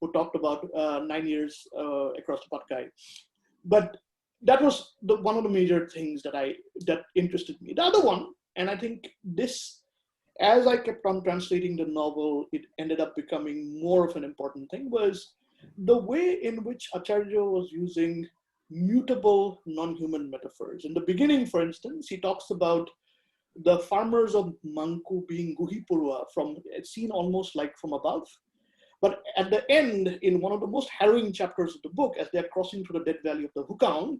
who talked about 9 years across the Patkai. But that was one of the major things that interested me. The other one, and I think this, as I kept on translating the novel, it ended up becoming more of an important thing, was the way in which Acharya was using mutable non-human metaphors. In the beginning, for instance, he talks about the farmers of Manku being Guhipurua, seen almost like from above. But at the end, in one of the most harrowing chapters of the book, as they're crossing through the dead valley of the Hukang,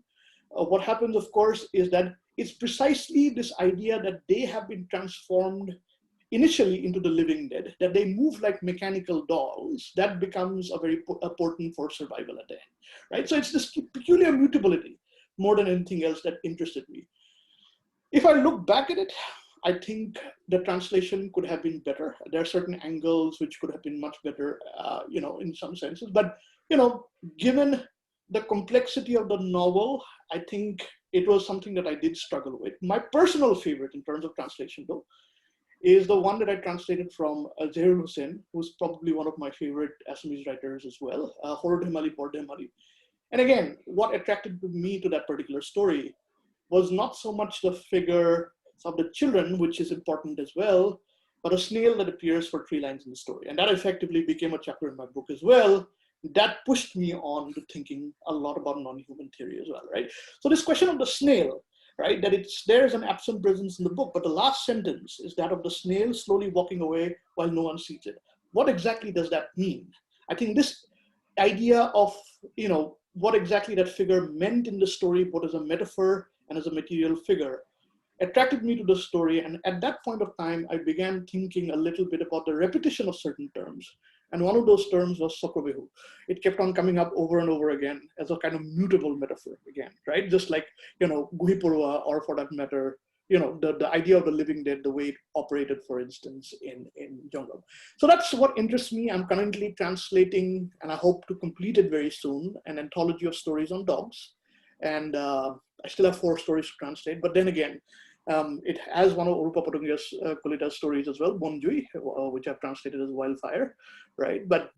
what happens, of course, is that it's precisely this idea that they have been transformed initially into the living dead, that they move like mechanical dolls, that becomes a very important for survival at the end, right? So it's this peculiar mutability more than anything else that interested me. If I look back at it, I think the translation could have been better. There are certain angles which could have been much better, in some senses. But, given the complexity of the novel, I think it was something that I did struggle with. My personal favorite in terms of translation, though, is the one that I translated from Zahirul Hussain, who's probably one of my favorite Assamese writers as well, Horod Himali, Pord Himali. And again, what attracted me to that particular story was not so much the figure of the children, which is important as well, but a snail that appears for 3 lines in the story. And that effectively became a chapter in my book as well. That pushed me on to thinking a lot about non-human theory as well, right? So this question of the snail, right, that there's an absent presence in the book, but the last sentence is that of the snail slowly walking away while no one sees it. What exactly does that mean? I think this idea of, what exactly that figure meant in the story, both as a metaphor and as a material figure, attracted me to the story. And at that point of time, I began thinking a little bit about the repetition of certain terms. And one of those terms was Sokobehu. It kept on coming up over and over again as a kind of mutable metaphor again, right? Just like, Guhipurua, or for that matter, the idea of the living dead, the way it operated, for instance, in Jongam. So that's what interests me. I'm currently translating, and I hope to complete it very soon, an anthology of stories on dogs. And I still have 4 stories to translate, but then again, it has one of Arupa Patangia Kalita's stories as well, Bonjui, which I've translated as Wildfire, right? But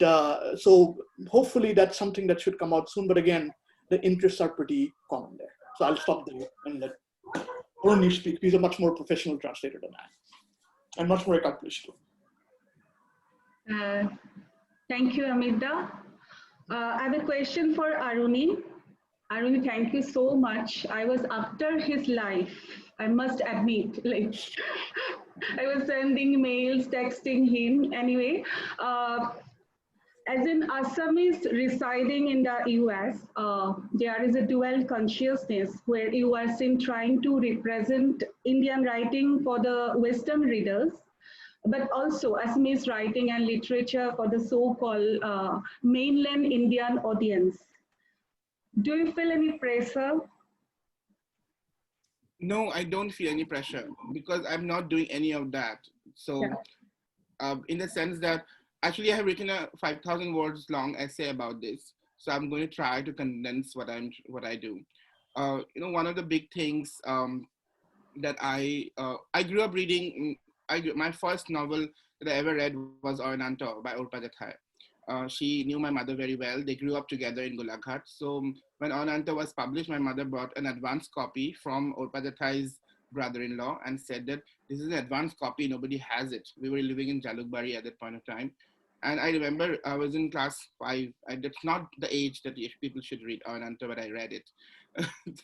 so hopefully that's something that should come out soon. But again, the interests are pretty common there. So I'll stop there and let Aruni speak. He's a much more professional translator than I, and much more accomplished. Thank you, Amida. I have a question for Aruni. Aruni, thank you so much. I was after his life, I must admit. Like, I was sending mails, texting him. Anyway, as an Assamese residing in the US, there is a dual consciousness where you are seen trying to represent Indian writing for the Western readers, but also Assamese writing and literature for the so-called mainland Indian audience. Do you feel any pressure? No, I don't feel any pressure because I'm not doing any of that. So in the sense that actually I have written a 5,000 words long essay about this. So I'm going to try to condense what I do. One of the big things that I grew up reading, my first novel that I ever read was Orananto by Arupa Patangia. She knew my mother very well. They grew up together in Golaghat. So when Orananto was published, my mother brought an advance copy from Arupa Patangia's brother-in-law and said that this is an advance copy, nobody has it. We were living in Jalukbari at that point of time. And I remember I was in class 5. That's not the age that people should read Orananto, but I read it.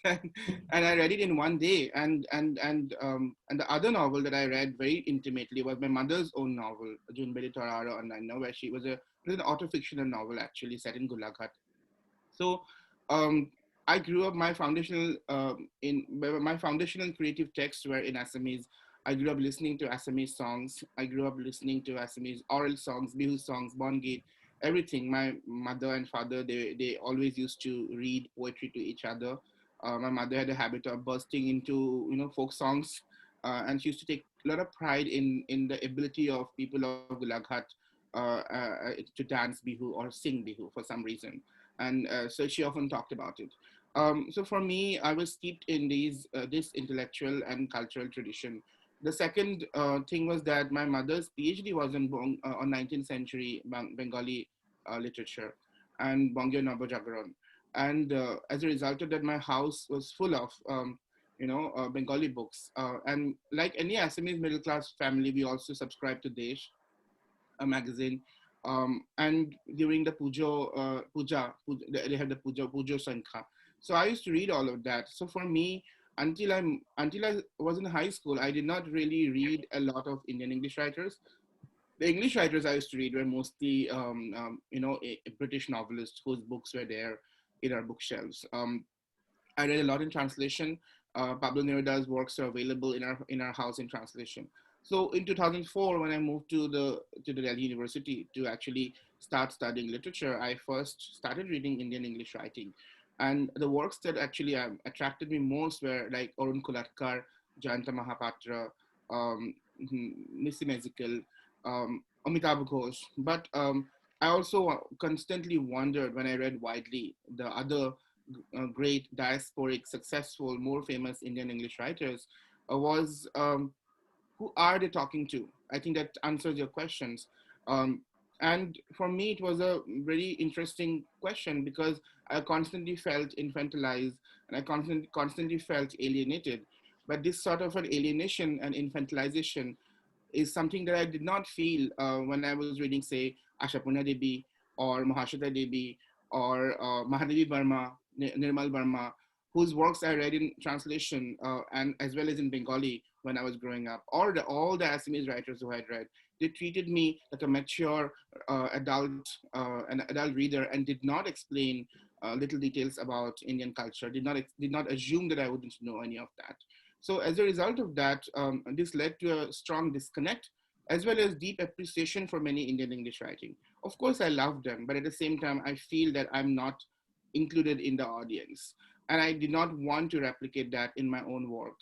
And I read it in one day. And the other novel that I read very intimately was my mother's own novel, Junbeli Toraro Online, where she was an autofictional novel actually set in Golaghat. So I grew up, my foundational creative texts were in Assamese. I grew up listening to Assamese songs. I grew up listening to Assamese oral songs, Bihu songs, Bongit, everything. My mother and father, they always used to read poetry to each other. My mother had a habit of bursting into, folk songs. And she used to take a lot of pride in the ability of people of Golaghat to dance Bihu or sing Bihu for some reason. And so she often talked about it. So for me, I was steeped in this intellectual and cultural tradition. The second thing was that my mother's PhD was on 19th century Bengali literature and Bangya Nabajagaran. And as a result of that, my house was full of Bengali books. And like any Assamese middle class family, we also subscribe to Desh, a magazine. And during the puja, they have the puja sankha. So I used to read all of that. So for me, until I was in high school, I did not really read a lot of Indian English writers. The English writers I used to read were mostly, a British novelists whose books were there in our bookshelves. I read a lot in translation. Pablo Neruda's works are available in our house in translation. So in 2004, when I moved to the Delhi University to actually start studying literature, I first started reading Indian English writing, and the works that actually attracted me most were like Arun Kulatkar, Jayanta Mahapatra, Nissim Ezekiel, Amitabh Ghosh. But I also constantly wondered when I read widely the other great diasporic, successful, more famous Indian English writers, was who are they talking to? I think that answers your questions. And for me, it was a very interesting question because I constantly felt infantilized and I constantly felt alienated. But this sort of an alienation and infantilization is something that I did not feel when I was reading, say, Ashapurna Devi or Mahashata Devi or Mahadevi Burma, Nirmal Burma, whose works I read in translation and as well as in Bengali when I was growing up, or all the Assamese writers who I had read. They treated me like a mature an adult reader, and did not explain little details about Indian culture. Did not assume that I wouldn't know any of that. So as a result of that, this led to a strong disconnect as well as deep appreciation for many Indian English writing. Of course, I love them, but at the same time, I feel that I'm not included in the audience. And I did not want to replicate that in my own work.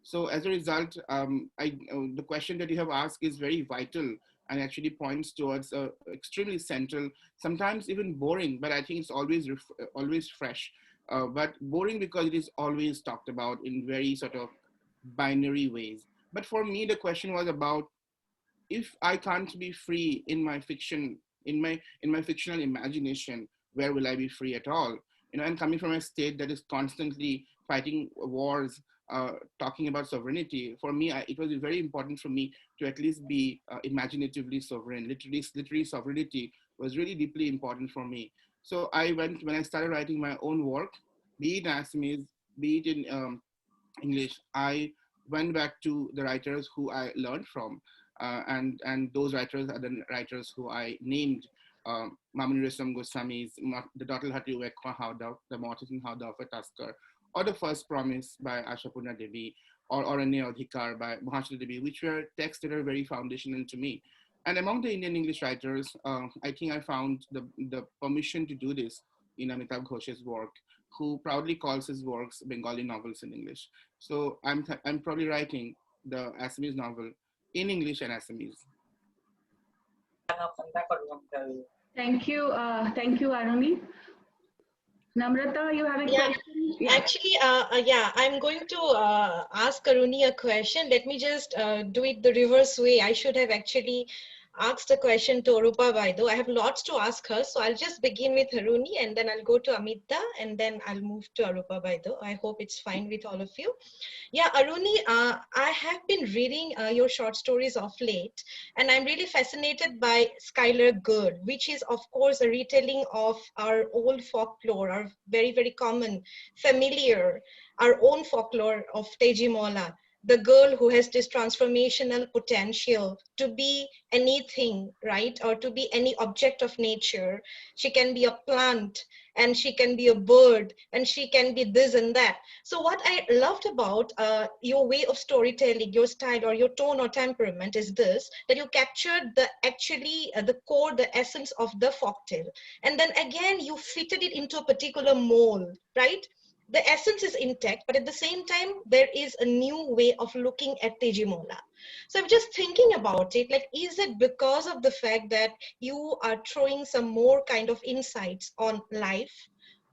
So as a result, the question that you have asked is very vital and actually points towards a extremely central, sometimes even boring, but I think it's always fresh. But boring because it is always talked about in very sort of binary ways. But for me, the question was about, if I can't be free in my fiction, in my fictional imagination, where will I be free at all? And coming from a state that is constantly fighting wars, talking about sovereignty, for me, it was very important for me to at least be imaginatively sovereign. Literary sovereignty was really deeply important for me. So when I started writing my own work, be it in Assamese, be it in English, I went back to the writers who I learned from. And those writers are the writers who I named, Mamuni Resam Goswami's The Dottle Hati Wekwa Howda, The Mortison Howda of a Tusker, or The First Promise by Ashapurna Devi, or Aranya Adhikar by Mahashata Devi, which were texts that are very foundational to me. And among the Indian English writers, I think I found the permission to do this in Amitabh Ghosh's work, who proudly calls his works Bengali novels in English. So I'm probably writing the Assamese novel in English and Assamese. Thank you, Aruni. Namrata, you have a question? Yeah. Actually, I'm going to ask Aruni a question. Let me just do it the reverse way. I should have actually asked a question to Arupa Vaido. I have lots to ask her, so I'll just begin with Aruni and then I'll go to Amita and then I'll move to Arupa Vaido. I hope it's fine with all of you. Yeah, Aruni, I have been reading your short stories of late, and I'm really fascinated by Skylar Girl, which is, of course, a retelling of our old folklore, our very, very common, familiar, our own folklore of Teji Mola, the girl who has this transformational potential to be anything, right? Or to be any object of nature. She can be a plant, and she can be a bird, and she can be this and that. So what I loved about your way of storytelling, your style or your tone or temperament is this, that you captured the core, the essence of the folktale. And then again, you fitted it into a particular mold, right? The essence is intact, but at the same time, there is a new way of looking at Teji Mola. So I'm just thinking about it, like, is it because of the fact that you are throwing some more kind of insights on life,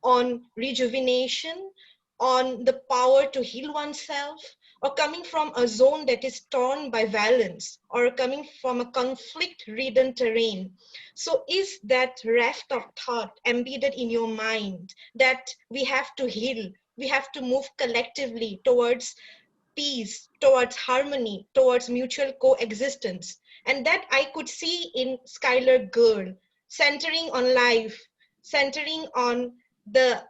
on rejuvenation, on the power to heal oneself, or coming from a zone that is torn by violence, or coming from a conflict-ridden terrain. So is that raft of thought embedded in your mind that we have to heal, we have to move collectively towards peace, towards harmony, towards mutual coexistence? And that I could see in Skylar Girl, centering on life, centering on the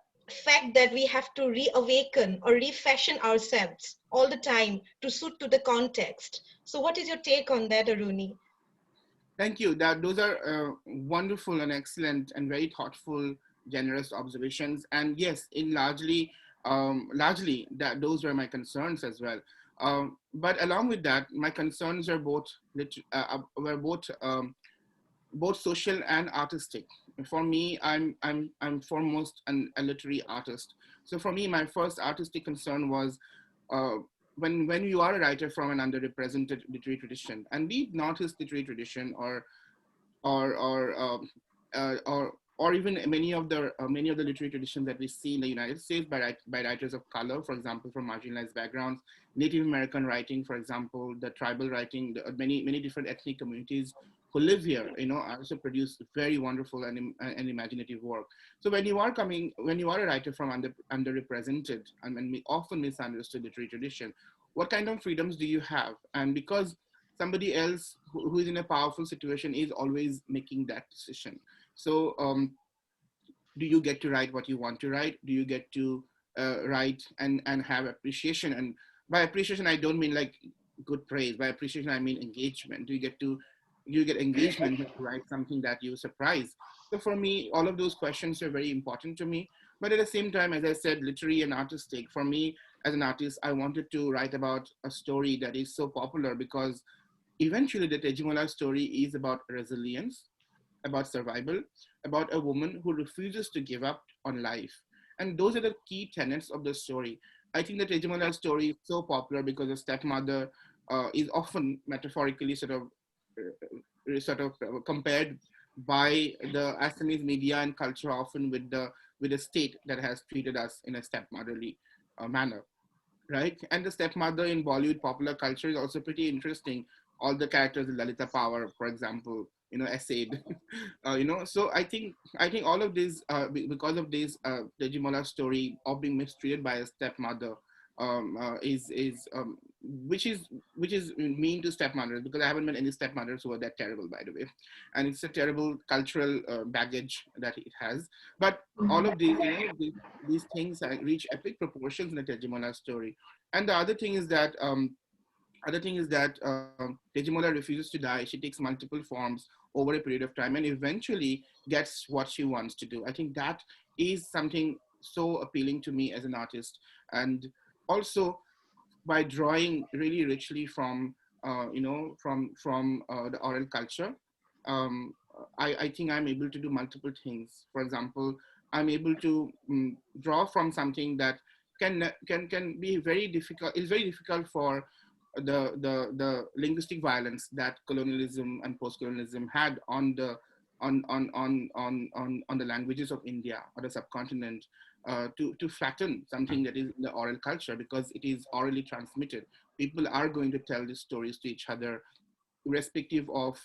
fact that we have to reawaken or refashion ourselves all the time to suit to the context. So what is your take on that, Aruni? Thank you. Those are wonderful and excellent and very thoughtful, generous observations. And yes, in largely that those were my concerns as well. But along with that, my concerns are both social and artistic. For me, I'm foremost a literary artist. So for me, my first artistic concern was uh, when you are a writer from an underrepresented literary tradition, and be it not his literary tradition or or um, or even many of the literary traditions that we see in the United States by writers of color, for example, from marginalized backgrounds, Native American writing, for example, the tribal writing, many different ethnic communities who live here, also produce very wonderful and imaginative work. So when you are a writer from underrepresented and often misunderstood literary tradition, what kind of freedoms do you have? And because somebody else who is in a powerful situation is always making that decision. So do you get to write what you want to write? Do you get to write and have appreciation? And by appreciation, I don't mean like good praise. By appreciation, I mean engagement. Do you get engagement when you write something that you surprise? So for me, all of those questions are very important to me. But at the same time, as I said, literary and artistic, for me as an artist, I wanted to write about a story that is so popular because eventually the Tejimola story is about resilience, about survival, about a woman who refuses to give up on life. And those are the key tenets of the story. I think the Tejimola story is so popular because the stepmother is often metaphorically compared by the Assamese media and culture often with the state that has treated us in a stepmotherly manner, right? And the stepmother in Bollywood popular culture is also pretty interesting. All the characters in Lalita Power, for example, essayed, So I think all of this, because of this, the Jimola story of being mistreated by a stepmother, is which is mean to stepmothers, because I haven't met any stepmothers who are that terrible, by the way, and it's a terrible cultural baggage that it has. But all of these, these things reach epic proportions in the Tejimola story. And the other thing is that Tejimola refuses to die. She takes multiple forms over a period of time and eventually gets what she wants to do. I think that is something so appealing to me as an artist. And also by drawing really richly from, the oral culture, um, I think I'm able to do multiple things. For example, I'm able to draw from something that can be very difficult. It's very difficult for the linguistic violence that colonialism and post-colonialism had on the languages of India or the subcontinent, to flatten something that is in the oral culture, because it is orally transmitted. People are going to tell these stories to each other, irrespective of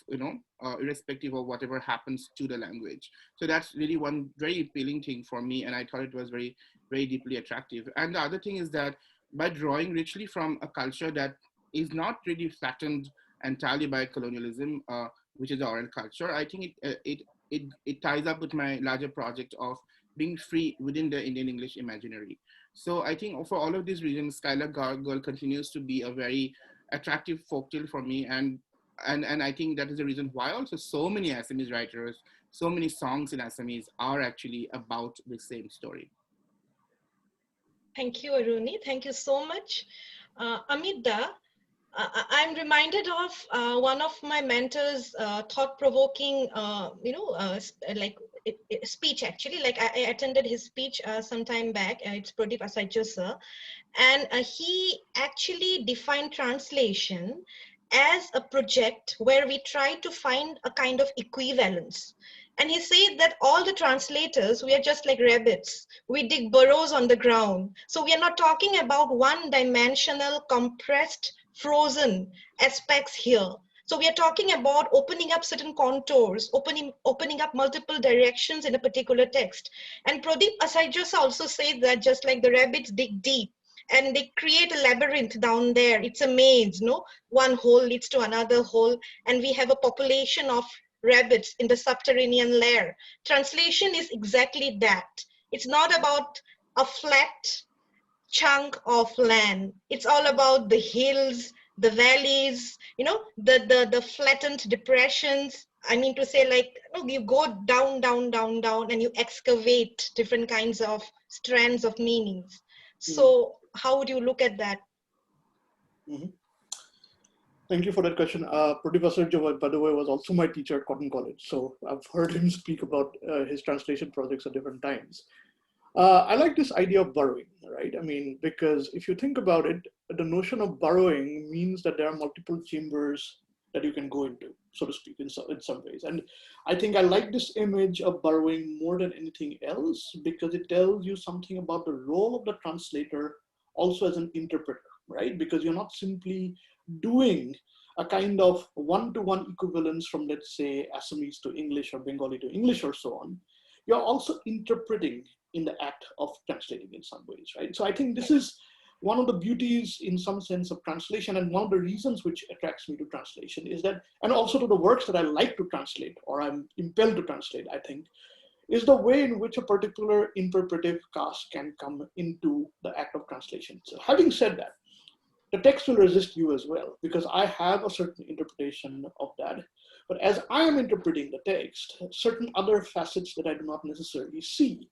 whatever happens to the language. So that's really one very appealing thing for me, and I thought it was very, very deeply attractive. And the other thing is that by drawing richly from a culture that is not really flattened entirely by colonialism, which is the oral culture, I think it ties up with my larger project of being free within the Indian English imaginary. So I think for all of these reasons, Skylar Girl continues to be a very attractive folktale for me, and I think that is the reason why also so many Assamese writers, so many songs in Assamese are actually about the same story. Thank you, Aruni. Thank you so much. Amida, I'm reminded of one of my mentors' thought-provoking, speech actually. Like I attended his speech some time back. It's Pradeep Asajya sir, and he actually defined translation as a project where we try to find a kind of equivalence. And he said that all the translators, we are just like rabbits. We dig burrows on the ground. So we are not talking about one-dimensional, compressed, frozen aspects here. So we are talking about opening up certain contours, opening up multiple directions in a particular text. And Pradeep Asajos also said that just like the rabbits dig deep, and they create a labyrinth down there. It's a maze, no? One hole leads to another hole, and we have a population of rabbits in the subterranean layer. Translation is exactly that. It's not about a flat chunk of land. It's all about the hills, the valleys, you know, the flattened depressions. I mean to say, like, you know, you go down, down, down, down, and you excavate different kinds of strands of meanings. So how would you look at that? Mm-hmm. Thank you for that question. Professor Jawad, by the way, was also my teacher at Cotton College. So I've heard him speak about his translation projects at different times. I like this idea of burrowing, right? I mean, because if you think about it, the notion of burrowing means that there are multiple chambers that you can go into, so to speak, in some ways. And I think I like this image of burrowing more than anything else because it tells you something about the role of the translator also as an interpreter, right? Because you're not simply doing a kind of one-to-one equivalence from, let's say, Assamese to English or Bengali to English or so on. You're also interpreting in the act of translating in some ways, right? So I think this is one of the beauties in some sense of translation, and one of the reasons which attracts me to translation is that, and also to the works that I like to translate or I'm impelled to translate, I think, is the way in which a particular interpretive cast can come into the act of translation. So having said that, the text will resist you as well, because I have a certain interpretation of that. But as I am interpreting the text, certain other facets that I do not necessarily see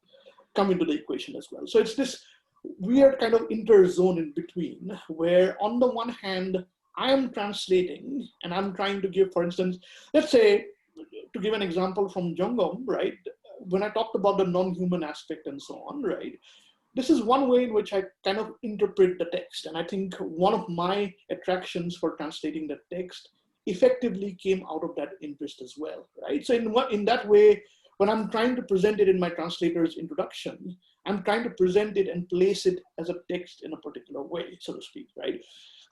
come into the equation as well. So it's this weird kind of interzone in between, where on the one hand, I am translating and I'm trying to give, for instance, let's say, to give an example from Jongom, right? When I talked about the non-human aspect and so on, right? This is one way in which I kind of interpret the text. And I think one of my attractions for translating the text effectively came out of that interest as well, right? So in that way, when I'm trying to present it in my translator's introduction, I'm trying to present it and place it as a text in a particular way, so to speak, right?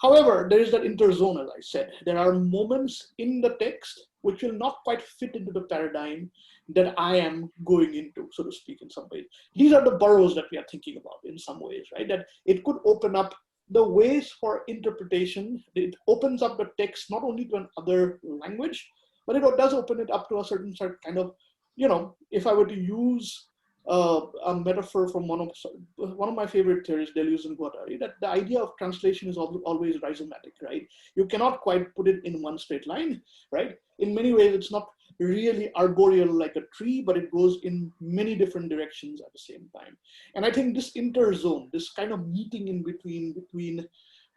However, there is that interzone, as I said. There are moments in the text which will not quite fit into the paradigm that I am going into, so to speak, in some ways. These are the burrows that we are thinking about in some ways, right? That it could open up the ways for interpretation. It opens up the text not only to another language, but it does open it up to a certain kind of, you know, if I were to use a metaphor from one of my favorite theories, Deleuze and Guattari, that the idea of translation is always rhizomatic, right? You cannot quite put it in one straight line, right? In many ways, it's not really arboreal like a tree, but it goes in many different directions at the same time. And I think this interzone, this kind of meeting in between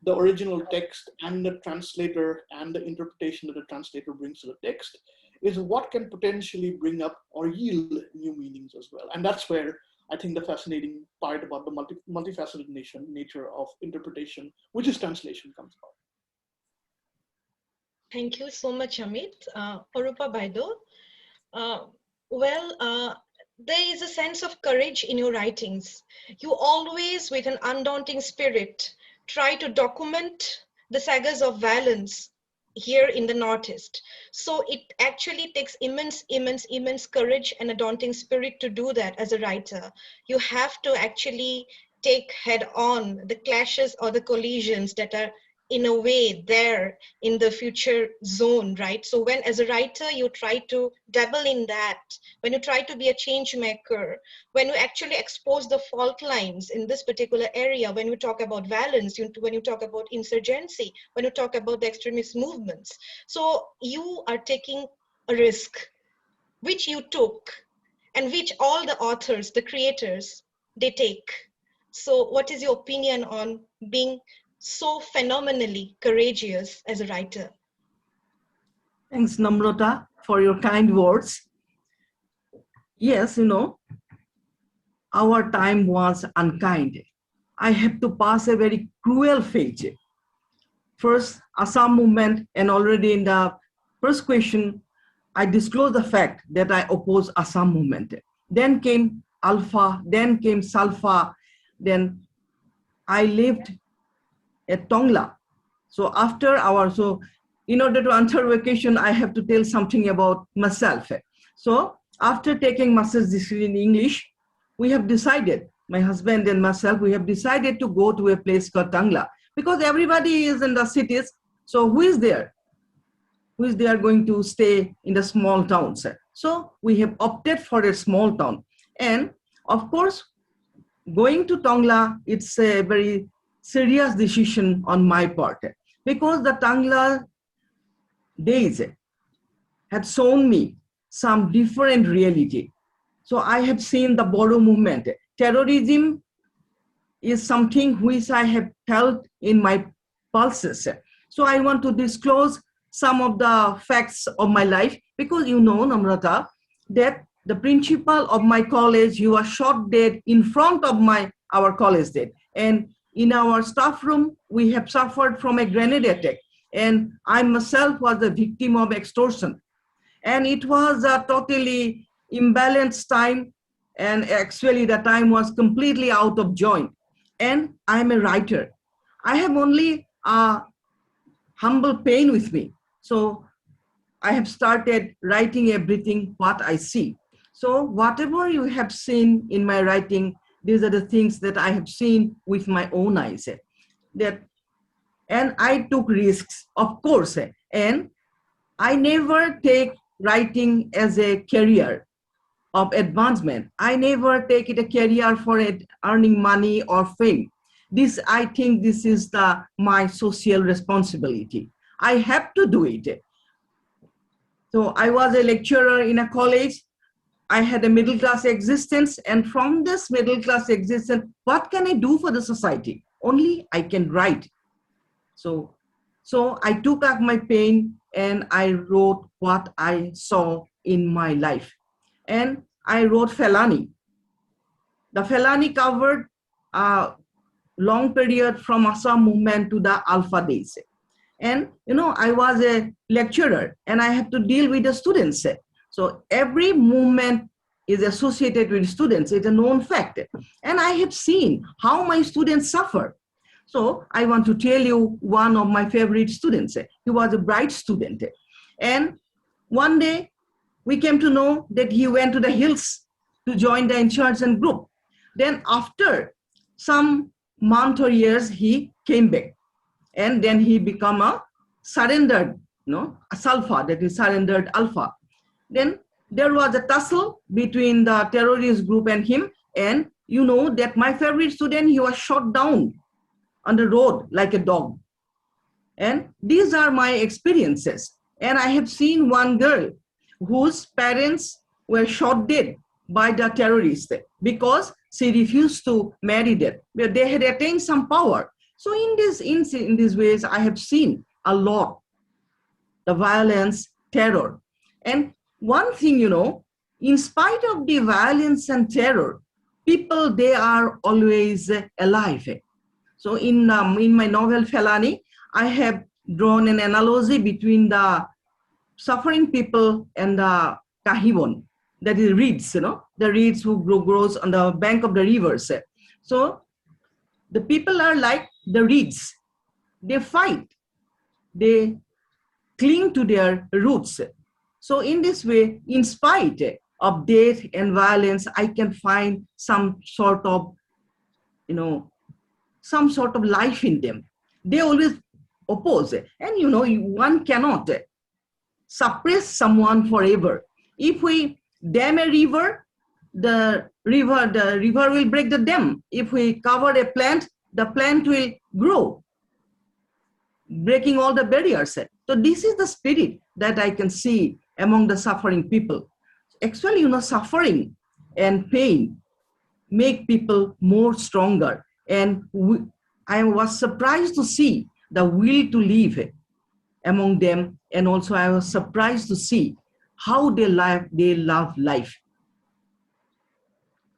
the original text and the translator and the interpretation that the translator brings to the text is what can potentially bring up or yield new meanings as well. And that's where I think the fascinating part about the multifaceted nature of interpretation, which is translation, comes about. Thank you so much, Amit. Arupa Baido, there is a sense of courage in your writings. You always, with an undaunting spirit, try to document the sagas of violence here in the Northeast. So it actually takes immense courage and a daunting spirit to do that as a writer. You have to actually take head on the clashes or the collisions that are in a way there in the future zone, right? So when as a writer, you try to dabble in that, when you try to be a change maker, when you actually expose the fault lines in this particular area, when you talk about violence, when you talk about insurgency, when you talk about the extremist movements. So you are taking a risk, which you took and which all the authors, the creators, they take. So what is your opinion on being so phenomenally courageous as a writer? Thanks, Namrata, for your kind words. Yes, you know, our time was unkind. I have to pass a very cruel phase. First, Assam movement, and already in the first question, I disclosed the fact that I oppose Assam movement. Then came Alpha, then came Salfa, then I lived at Tongla. So in order to answer vacation, I have to tell something about myself. So after taking master's degree in English, we have decided, my husband and myself, we have decided to go to a place called Tongla, because everybody is in the cities. So who is there? Who is there going to stay in the small towns? So we have opted for a small town. And of course, going to Tongla, it's a very serious decision on my part, because the Tongla days had shown me some different reality. So I have seen the Bodo movement. Terrorism is something which I have felt in my pulses. So I want to disclose some of the facts of my life, because you know, Namrata, that the principal of my college, he was shot dead in front of our college dead. And in our staff room, we have suffered from a grenade attack. And I myself was a victim of extortion. And it was a totally imbalanced time. And actually the time was completely out of joint. And I'm a writer. I have only a humble pain with me. So I have started writing everything what I see. So whatever you have seen in my writing, these are the things that I have seen with my own eyes. And I took risks, of course. And I never take writing as a career of advancement. I never take it a career for earning money or fame. I think this is my social responsibility. I have to do it. So I was a lecturer in a college. I had a middle class existence, and from this middle class existence, what can I do for the society? Only I can write. So I took up my pain and I wrote what I saw in my life. And I wrote Felani. The Felani covered a long period from Assam movement to the Alpha days. And I was a lecturer and I have to deal with the students. So every movement is associated with students. It's a known fact. And I have seen how my students suffer. So I want to tell you one of my favorite students. He was a bright student. And one day we came to know that he went to the hills to join the insurgent group. Then after some month or years, he came back. And then he became a surrendered, a Salfa, that is surrendered Alpha. Then there was a tussle between the terrorist group and him. And you know that my favorite student, he was shot down on the road like a dog. And these are my experiences. And I have seen one girl whose parents were shot dead by the terrorists because she refused to marry them. They had attained some power. So in these ways, I have seen a lot, the violence, terror. And one thing, in spite of the violence and terror, people, they are always alive. So in my novel Felani, I have drawn an analogy between the suffering people and the kahibon, that is reeds, the reeds who grows on the bank of the rivers. So the people are like the reeds. They fight. They cling to their roots. So in this way, in spite of death and violence, I can find some sort of, some sort of life in them. They always oppose. And one cannot suppress someone forever. If we dam a river, the river will break the dam. If we cover a plant, the plant will grow, breaking all the barriers. So this is the spirit that I can see among the suffering people. Actually, suffering and pain make people more stronger. And I was surprised to see the will to live among them. And also I was surprised to see how they love life.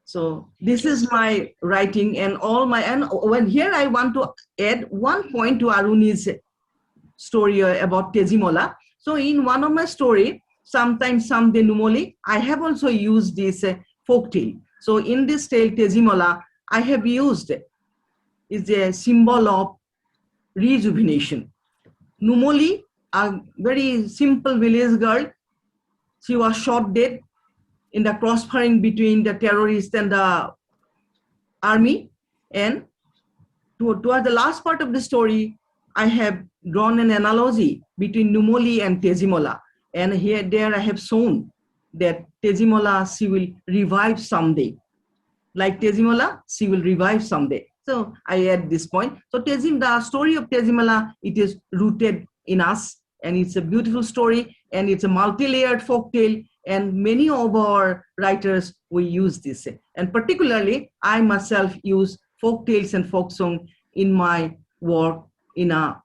So this is my writing and when here I want to add one point to Aruni's story about Tezimola. So in one of my story, sometimes some de Numoli. I have also used this folk tale. So in this tale, Tezimola, I have used is a symbol of rejuvenation. Numoli, a very simple village girl, she was shot dead in the crossfiring between the terrorists and the army. And towards the last part of the story, I have drawn an analogy between Numoli and Tezimola. And there I have shown that Tezimola, she will revive someday. Like Tezimola, she will revive someday. So I add this point. So the story of Tezimola, it is rooted in us, and it's a beautiful story, and it's a multi-layered folktale, and many of our writers, we use this. And particularly, I myself use folktales and folk song in my work in a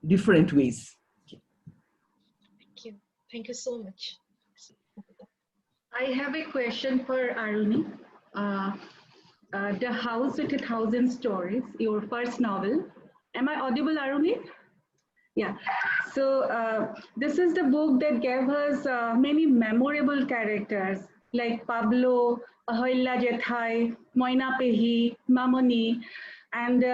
different ways. Thank you. Thank you so much. I have a question for Aruni. The House with 1,000 Stories, your first novel. Am I audible, Aruni? Yeah. So this is the book that gave us many memorable characters like Pablo, Ahoilla Jethai, Moina Pehi, Mamoni. And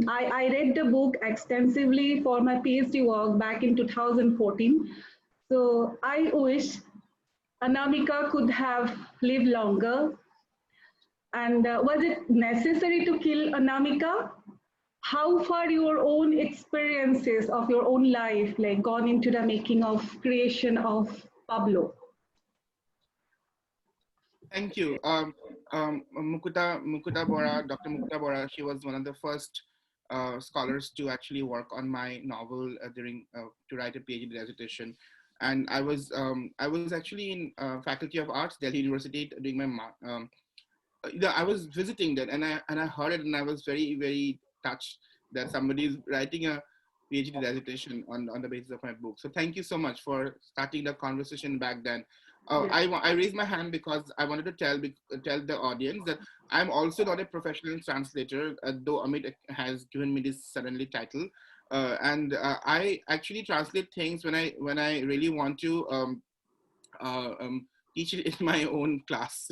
I read the book extensively for my PhD work back in 2014. So I wish Anamika could have lived longer. And was it necessary to kill Anamika? How far your own experiences of your own life like gone into the making of creation of Pablo? Thank you. Mukuta Bora, Dr. Mukuta Bora, she was one of the first scholars to actually work on my novel to write a PhD dissertation. And I was actually in Faculty of Arts, Delhi University, doing my I was visiting that, and I heard it, and I was very, very touched that somebody is writing a PhD dissertation on the basis of my book. So thank you so much for starting the conversation back then. I raised my hand because I wanted to tell the audience that I'm also not a professional translator, though Amit has given me this suddenly title. I actually translate things when I really want to teach it in my own class.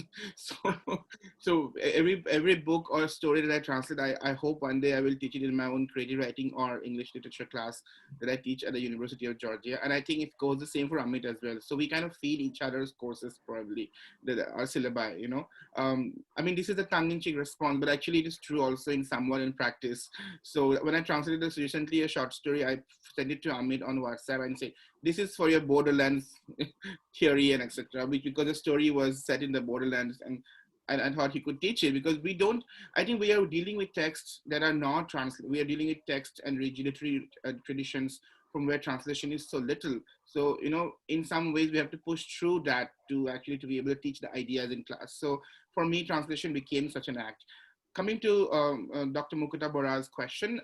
So every book or story that I translate, I hope one day I will teach it in my own creative writing or English literature class that I teach at the University of Georgia. And I think it goes the same for Amit as well. So we kind of feed each other's courses, probably, our syllabi, you know. I mean, this is a tongue-in-cheek response, but actually it is true also in somewhat in practice. So when I translated this recently, a short story, I sent it to Amit on WhatsApp and say, this is for your borderlands theory and etc. Because the story was set in the borderlands, and I thought he could teach it, because I think we are dealing with texts that are not translated. We are dealing with texts and literary traditions from where translation is so little. So, you know, in some ways we have to push through that to be able to teach the ideas in class. So for me, translation became such an act. Coming to Dr. Mukuta Bora's question,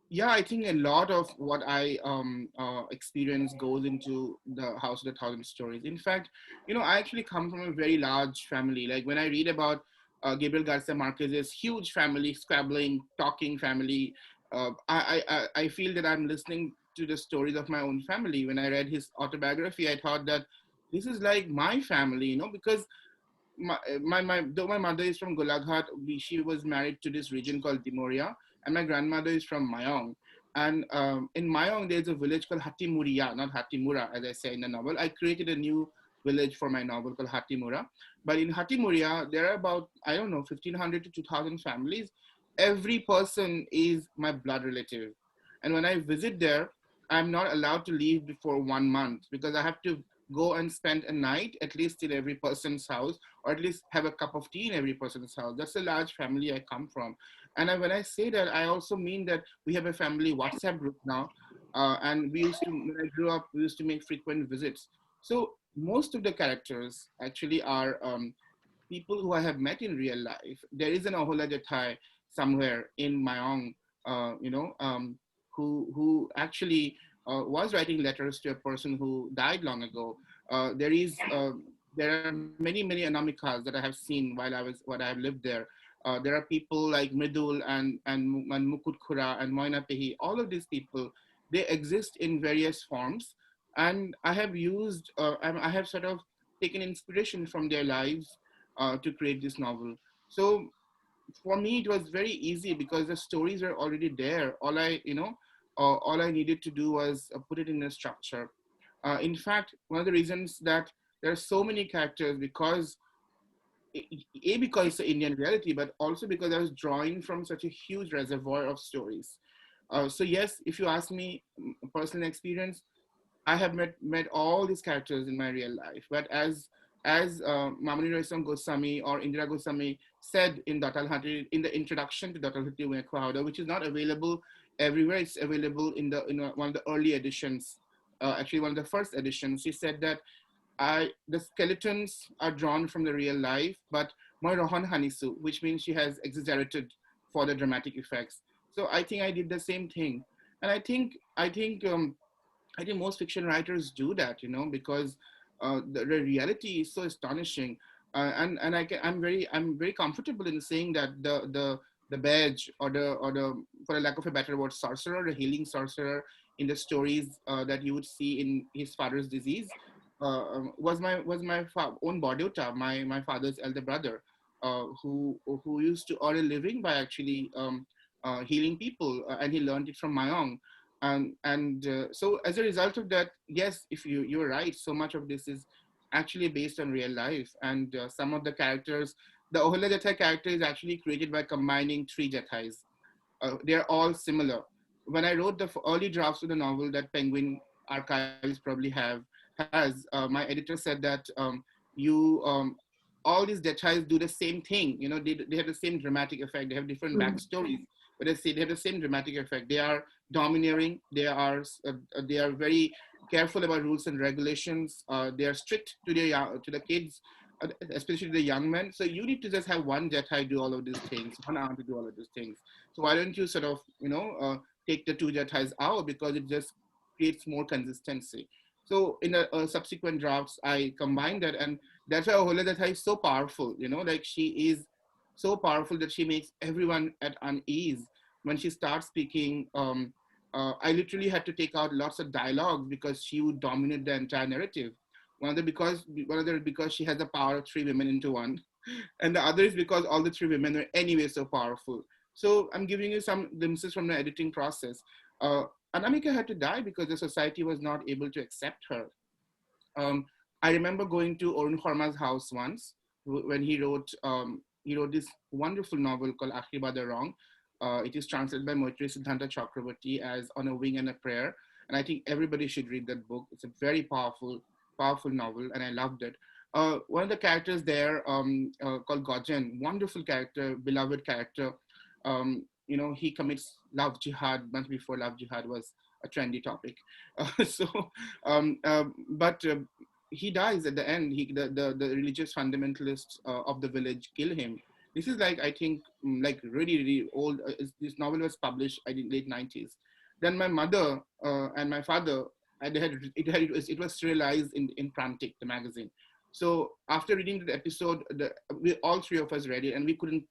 yeah, I think a lot of what I experience goes into the House of the Thousand Stories. In fact, you know, I actually come from a very large family. Like when I read about Gabriel Garcia Marquez's huge family, squabbling, talking family, I feel that I'm listening to the stories of my own family. When I read his autobiography, I thought that this is like my family, you know, because though my mother is from Golaghat, she was married to this region called Dimoria, and my grandmother is from Mayong. And in Mayong, there's a village called Hatimuriya, not Hatimura, as I say in the novel. I created a new village for my novel called Hatimura. But in Hatimuriya, there are about, I don't know, 1,500 to 2,000 families. Every person is my blood relative. And when I visit there, I'm not allowed to leave before 1 month, because I have to go and spend a night at least in every person's house, or at least have a cup of tea in every person's house. That's a large family I come from. And when I say that, I also mean that we have a family WhatsApp group now. And we used to, when I grew up, we used to make frequent visits. So most of the characters actually are people who I have met in real life. There is an Aholla Jathai somewhere in Mayong, who actually was writing letters to a person who died long ago. There are many Anamikas that I have seen while I have lived there. There are people like Mridul and Mukut Khura and Moina Pehi. All of these people, they exist in various forms. And I have used, I have sort of taken inspiration from their lives to create this novel. So for me, it was very easy because the stories are already there. All I needed to do was put it in a structure. In fact, one of the reasons that there are so many characters because because it's an Indian reality, but also because I was drawing from such a huge reservoir of stories. So yes, if you ask me personal experience, I have met all these characters in my real life. But as Mamani Roysam Goswami or Indira Goswami said in Datal Hati, in the introduction to Datal Hati Unekwa, which is not available everywhere, it's available in one of the early editions, actually one of the first editions. She said that the skeletons are drawn from the real life, but Moi Rohan Hanisu, which means she has exaggerated for the dramatic effects. So I think I did the same thing, and I think most fiction writers do that, because the reality is so astonishing, and I'm very comfortable in saying that the badge or the for a lack of a better word sorcerer, the healing sorcerer in the stories that you would see in his father's disease was my own Bordota, my father's elder brother, who used to earn a living by actually healing people, and he learned it from Mayong. So as a result of that, yes, if you're right, so much of this is actually based on real life, and some of the characters, the Ohela Jathai character is actually created by combining three Jathais. They're all similar. When I wrote the early drafts of the novel that Penguin Archives probably has, my editor said that you all these Jathais do the same thing. They have the same dramatic effect. They have different backstories, but they have the same dramatic effect. They are domineering. They are very careful about rules and regulations. They are strict to the kids, especially the young men. So you need to just have one Jethai do all of these things, one aunt to do all of these things. So why don't you sort of take the two Jethais out, because it just creates more consistency. So in the subsequent drafts, I combined that, and that's why Ahola Jethai is so powerful. Like she is so powerful that she makes everyone at unease when she starts speaking. I literally had to take out lots of dialogue because she would dominate the entire narrative. One of the because she has the power of three women into one, and the other is because all the three women are anyway so powerful. So I'm giving you some glimpses from the editing process. Anamika had to die because the society was not able to accept her. I remember going to Arun Sharma's house once when he wrote this wonderful novel called Akhir Wrong. It is translated by Maitri Siddhanta Chakraborty as On a Wing and a Prayer. And I think everybody should read that book. It's a very powerful novel, and I loved it. One of the characters there called Gojen, wonderful character, beloved character. He commits love jihad much before love jihad was a trendy topic. But he dies at the end. The religious fundamentalists of the village kill him. This is like, I think, like really, really old. This novel was published, I think, late 90s. Then my mother and my father, it was serialized in Prantik, the magazine. So after reading the episode, we all three of us read it, and we couldn't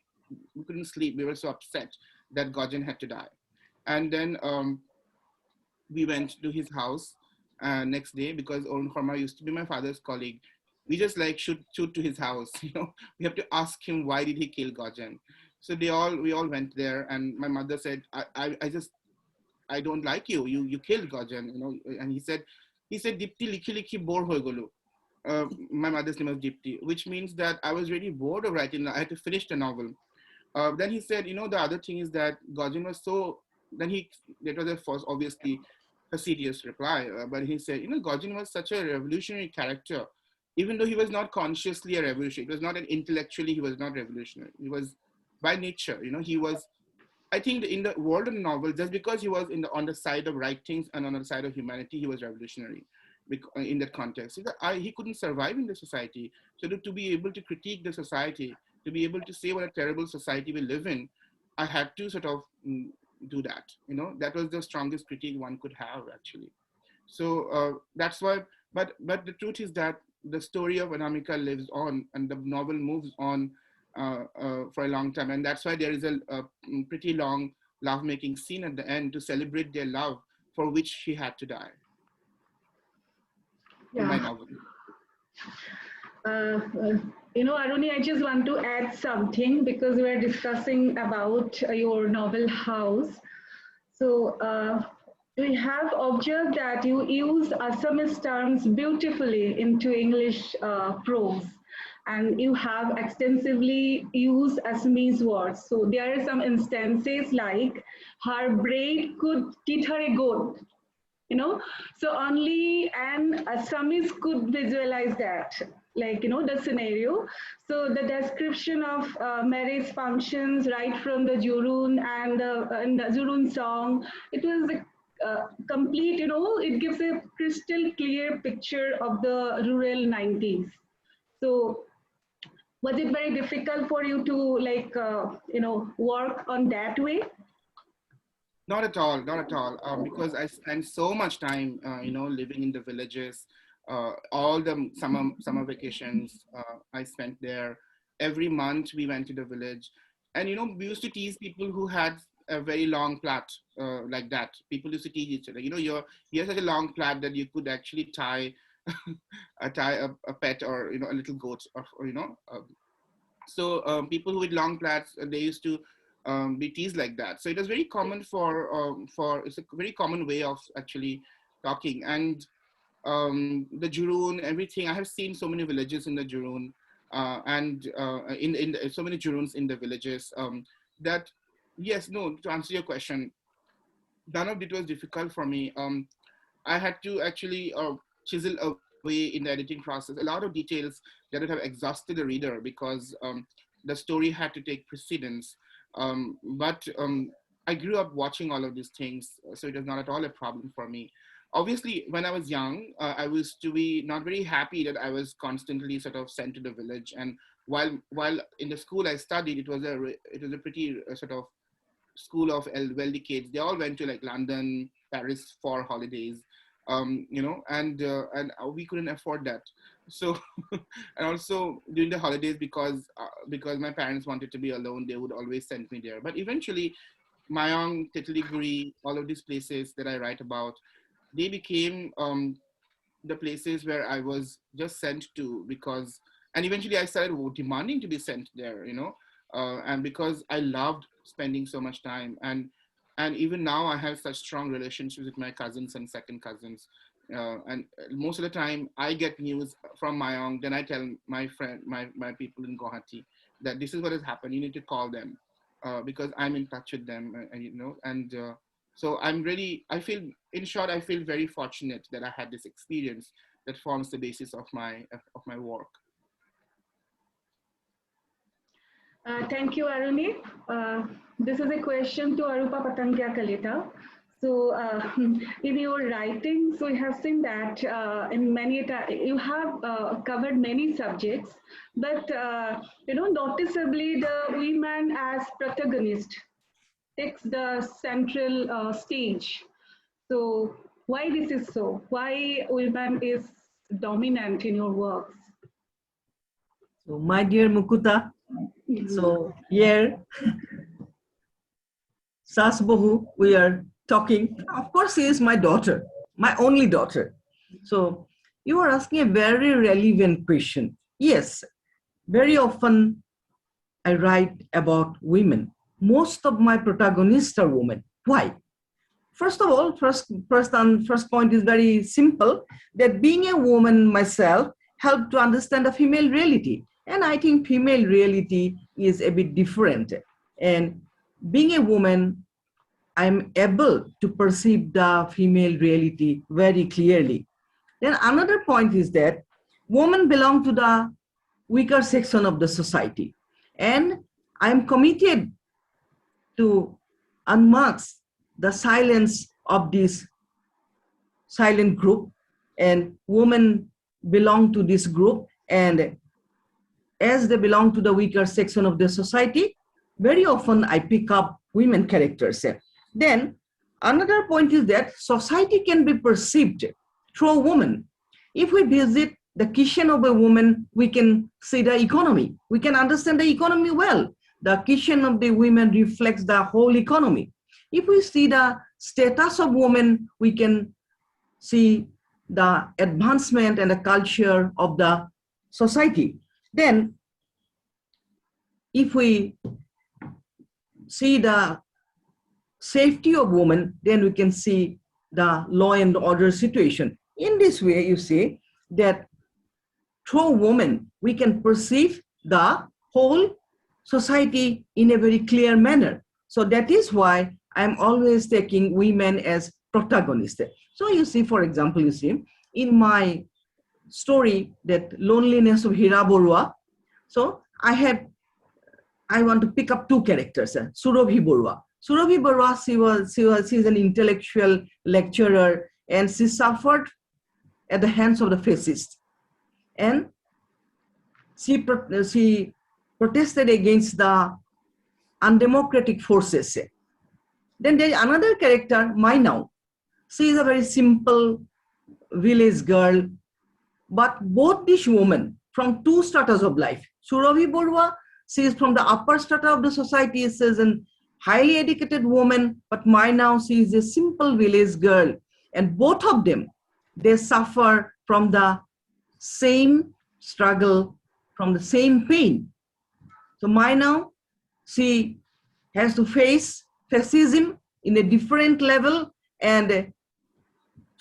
sleep. We were so upset that Gojen had to die. And then we went to his house next day, because Arun Sharma used to be my father's colleague. We just like shoot to his house. We have to ask him, why did he kill Gojen? So we all went there, and my mother said, I don't like you. You killed Gojen, And he said Dipti likhi likhi bore hoy golu. My mother's name was Dipti, which means that I was really bored of writing. I had to finish the novel. Then he said, the other thing is that Gojen was so. That was the first, obviously, facetious reply. But he said, Gojen was such a revolutionary character, even though he was not consciously a revolutionary. It was not intellectually, he was not revolutionary. He was by nature, he was. I think in the world of the novel, just because he was on the side of right things and on the side of humanity, he was revolutionary in that context. He couldn't survive in the society. So to be able to critique the society, to be able to say what a terrible society we live in, I had to sort of do that. That was the strongest critique one could have, actually. So that's why, but the truth is that the story of Anamika lives on, and the novel moves on for a long time. And that's why there is a pretty long lovemaking scene at the end to celebrate their love, for which she had to die. in my novel. Aruni, I just want to add something because we're discussing about your novel House. So we have observed that you use Assamese terms beautifully into English prose, and you have extensively used Assamese words. So there are some instances like her braid could teach her a goat, so only an Assamese could visualize that, the scenario. So the description of marriage functions right from the Jurun and the Jurun song, it was complete, it gives a crystal clear picture of the rural 90s. So was it very difficult for you to work on that way? Not at all, not at all. Because I spent so much time, living in the villages. All the summer vacations I spent there. Every month we went to the village, and we used to tease people who had a very long plait like that. People used to tease each other. You have such a long plait that you could actually tie a pet or a little goat or. So people who with long plaits, they used to be teased like that. So it was very common it's a very common way of actually talking. And the Jurun, everything, I have seen so many villages in the Jurun and so many Juruns in the villages that, yes, no, to answer your question, none of it was difficult for me. I had to actually chisel away in the editing process a lot of details that would have exhausted the reader because the story had to take precedence. But I grew up watching all of these things, so it was not at all a problem for me. Obviously, when I was young, I was to be not very happy that I was constantly sort of sent to the village. And while in the school I studied, it was a pretty sort of school of wealthy kids. They all went to like London, Paris for holidays, and we couldn't afford that. So, and also during the holidays, because my parents wanted to be alone, they would always send me there. But eventually, Mayong, Titiliguri, all of these places that I write about, they became the places where I was just sent to because, and eventually I started demanding to be sent there, and because I loved spending so much time. And even now I have such strong relationships with my cousins and second cousins. And most of the time I get news from Mayong, then I tell my friend, my people in Guwahati that this is what has happened. You need to call them because I'm in touch with them, so I feel, in short, I feel very fortunate that I had this experience that forms the basis of my work. Thank you, Aruni. This is a question to Arupa Patangia Kalita. So in your writing, so we have seen that you have covered many subjects, but noticeably the women as protagonist takes the central stage. So why this is so? Why women is dominant in your works? So my dear Mukuta, so here, Sasbahu, we are talking. Of course, she is my daughter, my only daughter. So you are asking a very relevant question. Yes, very often I write about women. Most of my protagonists are women. Why? First of all, first point is very simple, that being a woman myself helped to understand the female reality. And I think female reality is a bit different. And being a woman, I'm able to perceive the female reality very clearly. Then another point is that women belong to the weaker section of the society. And I'm committed to unmask the silence of this silent group, and women belong to this group, and as they belong to the weaker section of the society, very often I pick up women characters. Then another point is that society can be perceived through a woman. If we visit the kitchen of a woman, we can see the economy. We can understand the economy well. The kitchen of the women reflects the whole economy. If we see the status of women, we can see the advancement and the culture of the society. Then, if we see the safety of women, then we can see the law and order situation. In this way, you see that through women, we can perceive the whole society in a very clear manner. So that is why I'm always taking women as protagonists. So you see, for example, you see, in my story, that loneliness of Hira Borua, so I want to pick up two characters, Surabhi Borua. Surabhi Borua, she's an intellectual lecturer, and she suffered at the hands of the fascists. And she protested against the undemocratic forces. Then there is another character, Mainau. She is a very simple village girl. But both these women from two stratas of life, Surabhi Borua, she is from the upper strata of the society, she is a highly educated woman, but Mainau, she is a simple village girl. And both of them, they suffer from the same struggle, from the same pain. So Mainau, she has to face fascism in a different level, and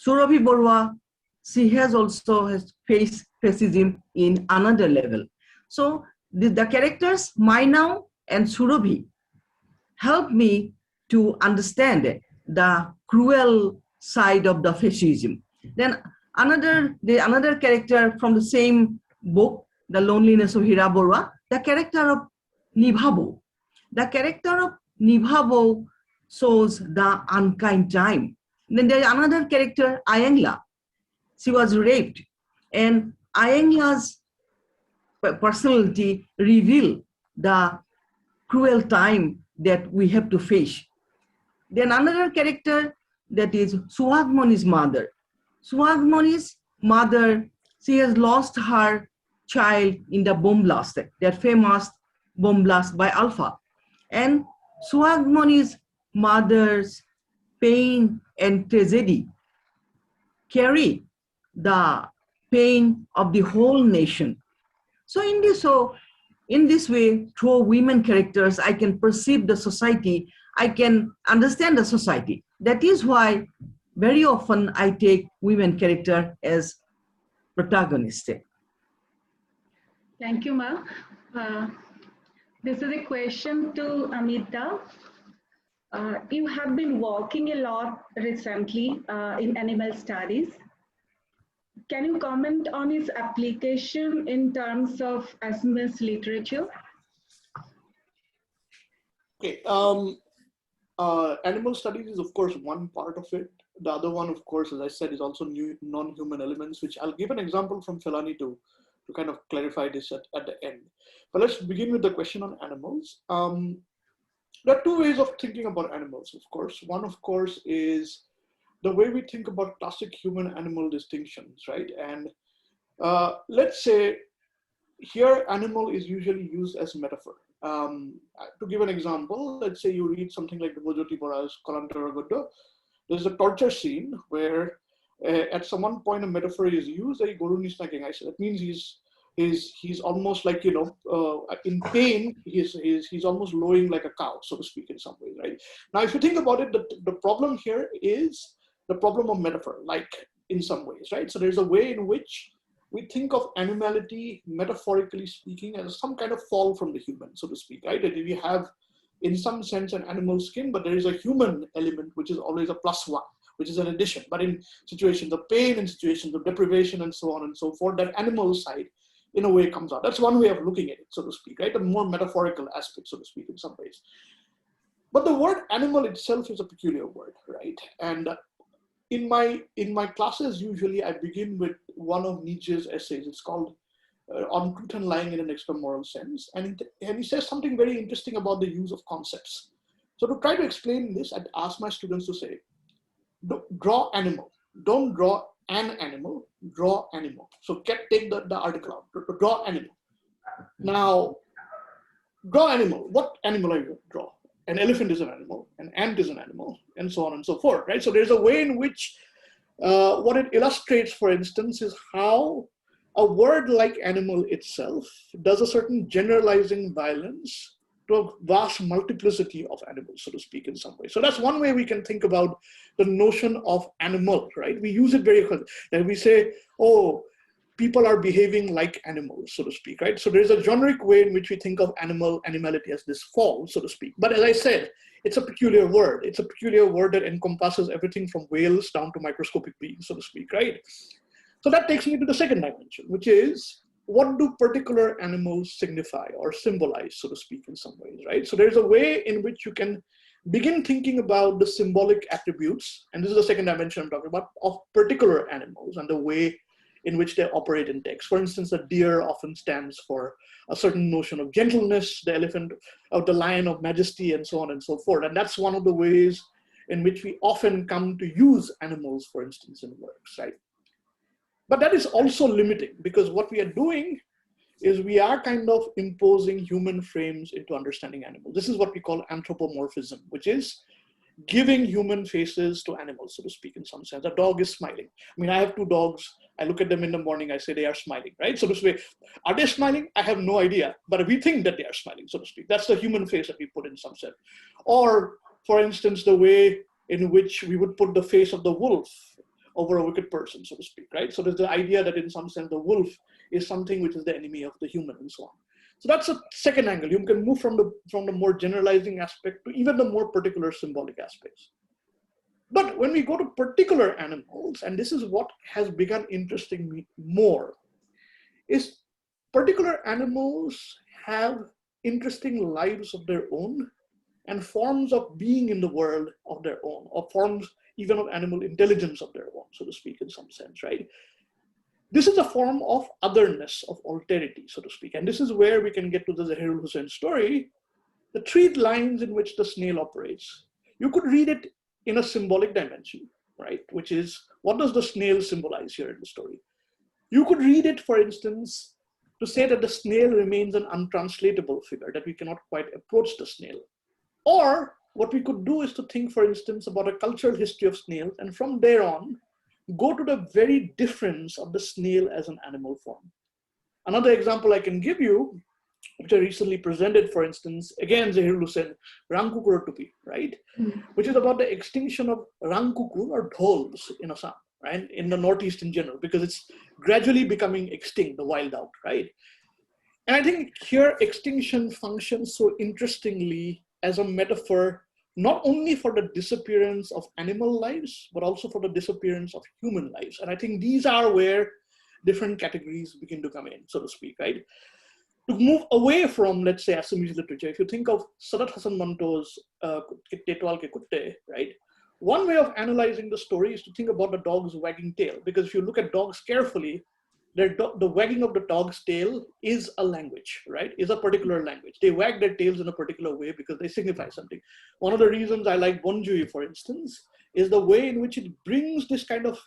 Surabhi Borua, she has also faced fascism in another level. So the characters Mainau and Surabhi help me to understand the cruel side of the fascism. Then another character from the same book, The Loneliness of Hira Borua, the character of Nibhabo. The character of Nibhabo shows the unkind time. Then there is another character, Ayangla. She was raped, and Ayangla's personality reveal the cruel time that we have to face. Then another character, that is Suhagmoni's mother. Suhagmoni's mother, she has lost her child in the bomb blast, that famous bomb blast by Alpha. And Suhagmoni's mother's pain and tragedy carry the pain of the whole nation. So in this way, through women characters, I can perceive the society, I can understand the society. That is why very often I take women character as protagonistic. Thank you, Ma. This is a question to Amita. You have been working a lot recently in animal studies. Can you comment on its application in terms of Assamese literature? Okay. Animal studies is, of course, one part of it. The other one, of course, as I said, is also new non-human elements, which I'll give an example from Felani to kind of clarify this at the end. But let's begin with the question on animals. There are two ways of thinking about animals, of course. One, of course, is the way we think about classic human-animal distinctions, right? And let's say here, animal is usually used as metaphor. To give an example, let's say you read something like the Bojoti Bora's Kalantara Gudda. There's a torture scene where at some point a metaphor is used, that means he's almost like, in pain, he's almost lowing like a cow, so to speak, in some way, right? Now, if you think about it, the problem here is the problem of metaphor, like in some ways, right? So there's a way in which we think of animality, metaphorically speaking, as some kind of fall from the human, so to speak, right? That we have, in some sense, an animal skin, but there is a human element, which is always a plus one, which is an addition. But in situations of pain, in situations of deprivation, and so on and so forth, that animal side, in a way, comes out. That's one way of looking at it, so to speak, right? A more metaphorical aspect, so to speak, in some ways. But the word animal itself is a peculiar word, right? And in my classes, usually I begin with one of Nietzsche's essays. It's called On Truth and Lying in an Extramoral Sense. And he says something very interesting about the use of concepts. So to try to explain this, I'd ask my students to say, draw animal. Don't draw an animal, draw animal. So take the article out, draw animal. Now, draw animal. What animal are you going to draw? An elephant is an animal, an ant is an animal, and so on and so forth, right? So there's a way in which what it illustrates, for instance, is how a word like animal itself does a certain generalizing violence to a vast multiplicity of animals, so to speak, in some way. So that's one way we can think about the notion of animal, right? We use it very quickly. And we say, oh, people are behaving like animals, so to speak, right? So there's a generic way in which we think of animality as this form, so to speak. But as I said, it's a peculiar word. It's a peculiar word that encompasses everything from whales down to microscopic beings, so to speak, right? So that takes me to the second dimension, which is, what do particular animals signify or symbolize, so to speak, in some ways, right? So there's a way in which you can begin thinking about the symbolic attributes, and this is the second dimension I'm talking about, of particular animals and the way in which they operate in text. For instance, a deer often stands for a certain notion of gentleness, the elephant of the lion of majesty, and so on and so forth. And that's one of the ways in which we often come to use animals, for instance, in works, right? But that is also limiting, because what we are doing is we are kind of imposing human frames into understanding animals. This is what we call anthropomorphism, which is giving human faces to animals, so to speak, in some sense. A dog is smiling. I mean, I have two dogs. I look at them in the morning, I say they are smiling, right? So to speak, are they smiling? I have no idea, but we think that they are smiling, so to speak. That's the human face that we put in some sense. Or, for instance, the way in which we would put the face of the wolf over a wicked person, so to speak, right? So there's the idea that in some sense the wolf is something which is the enemy of the human and so on. So that's a second angle. You can move from the more generalizing aspect to even the more particular symbolic aspects. But when we go to particular animals, and this is what has begun interesting me more, is particular animals have interesting lives of their own and forms of being in the world of their own, or forms even of animal intelligence of their own, so to speak, in some sense, right? This is a form of otherness, of alterity, so to speak. And this is where we can get to the Zahirul Hussain story, the three lines in which the snail operates. You could read it in a symbolic dimension, right? Which is, what does the snail symbolize here in the story? You could read it, for instance, to say that the snail remains an untranslatable figure, that we cannot quite approach the snail. Or what we could do is to think, for instance, about a cultural history of snails, and from there on, go to the very difference of the snail as an animal form. Another example I can give you, which I recently presented, for instance, again, Zahirul Hussain, Rangkukur Tupi, right? Which is about the extinction of Rangkukur or dhols in Assam, right? In the Northeast in general, because it's gradually becoming extinct, the wild out, right? And I think here extinction functions so interestingly as a metaphor, not only for the disappearance of animal lives, but also for the disappearance of human lives. And I think these are where different categories begin to come in, so to speak, right? To move away from, let's say, Assamese literature, if you think of Sadat Hasan Manto's Tetwal Ke Kutte, right? One way of analyzing the story is to think about the dog's wagging tail, because if you look at dogs carefully, the wagging of the dog's tail is a language, right? Is a particular language. They wag their tails in a particular way because they signify something. One of the reasons I like Bonjui, for instance, is the way in which it brings this kind of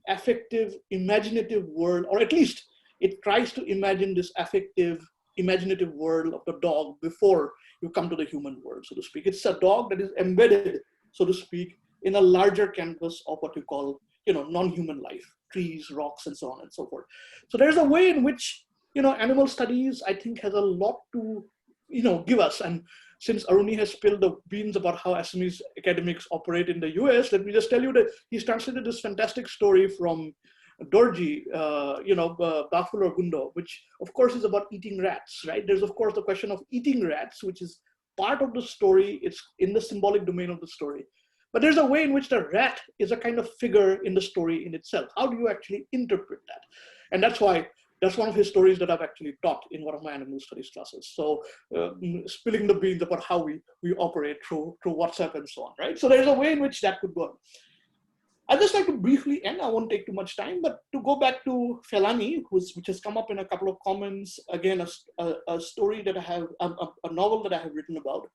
affective, imaginative world, or at least it tries to imagine this affective, imaginative world of the dog before you come to the human world, so to speak. It's a dog that is embedded, so to speak, in a larger canvas of what you call, non-human life, trees, rocks, and so on and so forth. So there's a way in which, animal studies, I think, has a lot to, give us. And since Aruni has spilled the beans about how Assamese academics operate in the US, let me just tell you that he's translated this fantastic story from Dorji, Baful or Gundo, which of course is about eating rats, right? There's of course the question of eating rats, which is part of the story. It's in the symbolic domain of the story. But there's a way in which the rat is a kind of figure in the story in itself. How do you actually interpret that? And that's one of his stories that I've actually taught in one of my animal studies classes. So spilling the beans about how we operate through WhatsApp and so on, right? So there's a way in which that could go. I'd just like to briefly end, I won't take too much time, but to go back to Felani, which has come up in a couple of comments, again, a story that I have, a novel that I have written about.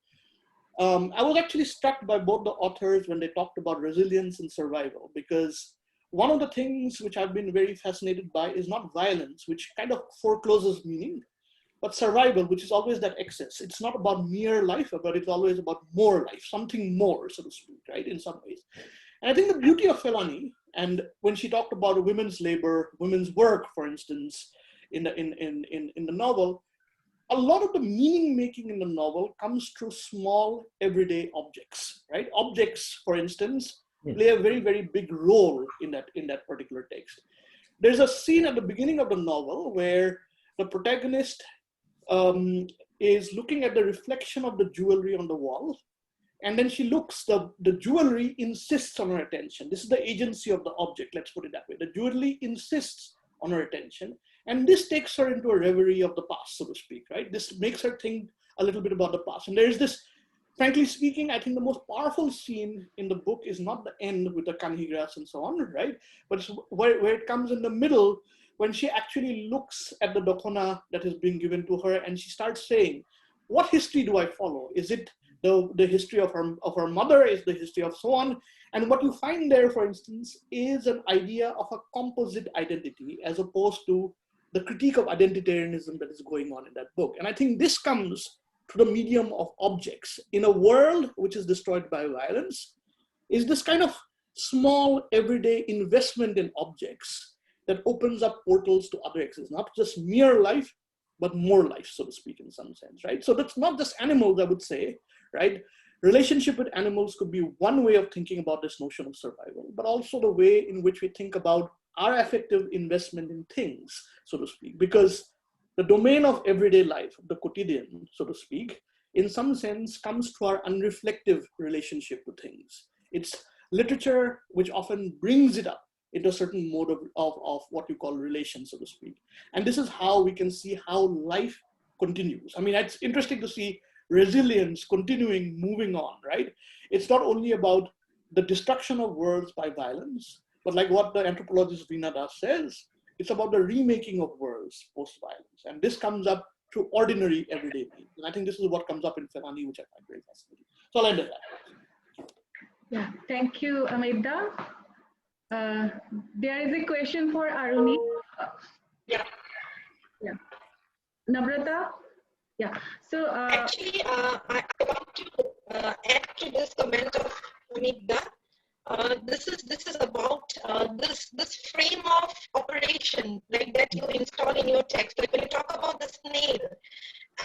I was actually struck by both the authors when they talked about resilience and survival, because one of the things which I've been very fascinated by is not violence, which kind of forecloses meaning, but survival, which is always that excess. It's not about mere life, but it's always about more life, something more, so to speak, right, in some ways. And I think the beauty of Felani, And when she talked about women's labor, women's work, for instance, in the novel, a lot of the meaning making in the novel comes through small everyday objects, right? Objects, for instance, play a very, very big role in that particular text. There's a scene at the beginning of the novel where the protagonist is looking at the reflection of the jewelry on the wall. And then she looks, the jewelry insists on her attention. This is the agency of the object, let's put it that way. The jewelry insists on her attention. And this takes her into a reverie of the past, so to speak, right? This makes her think a little bit about the past. And there's this, frankly speaking, I think the most powerful scene in the book is not the end with the kanhi grass and so on, right? But it's where it comes in the middle, when she actually looks at the dokona that is being given to her, and she starts saying, what history do I follow? Is it the history of her mother? Is the history of so on? And what you find there, for instance, is an idea of a composite identity as opposed to the critique of identitarianism that is going on in that book. And I think this comes through the medium of objects. In a world which is destroyed by violence, is this kind of small everyday investment in objects that opens up portals to other existences, not just mere life, but more life, so to speak, in some sense, right? So that's not just animals, I would say, right? Relationship with animals could be one way of thinking about this notion of survival, but also the way in which we think about our affective investment in things, so to speak, because the domain of everyday life, the quotidian, so to speak, in some sense comes to our unreflective relationship to things. It's literature which often brings it up into a certain mode of what you call relation, so to speak. And this is how we can see how life continues. I mean, it's interesting to see resilience continuing, moving on, right? It's not only about the destruction of worlds by violence, but like what the anthropologist Veena Das says, it's about the remaking of worlds post-violence. And this comes up through ordinary everyday things. And I think this is what comes up in Ferrani, which I find very fascinating. So I'll end at that. Yeah, thank you, Amita. There is a question for Aruni. Yeah. Yeah. Namrata? Yeah. So actually, I want to add to this comment of Amit. This is about this frame of operation, like that you install in your text. Like when you talk about the snail,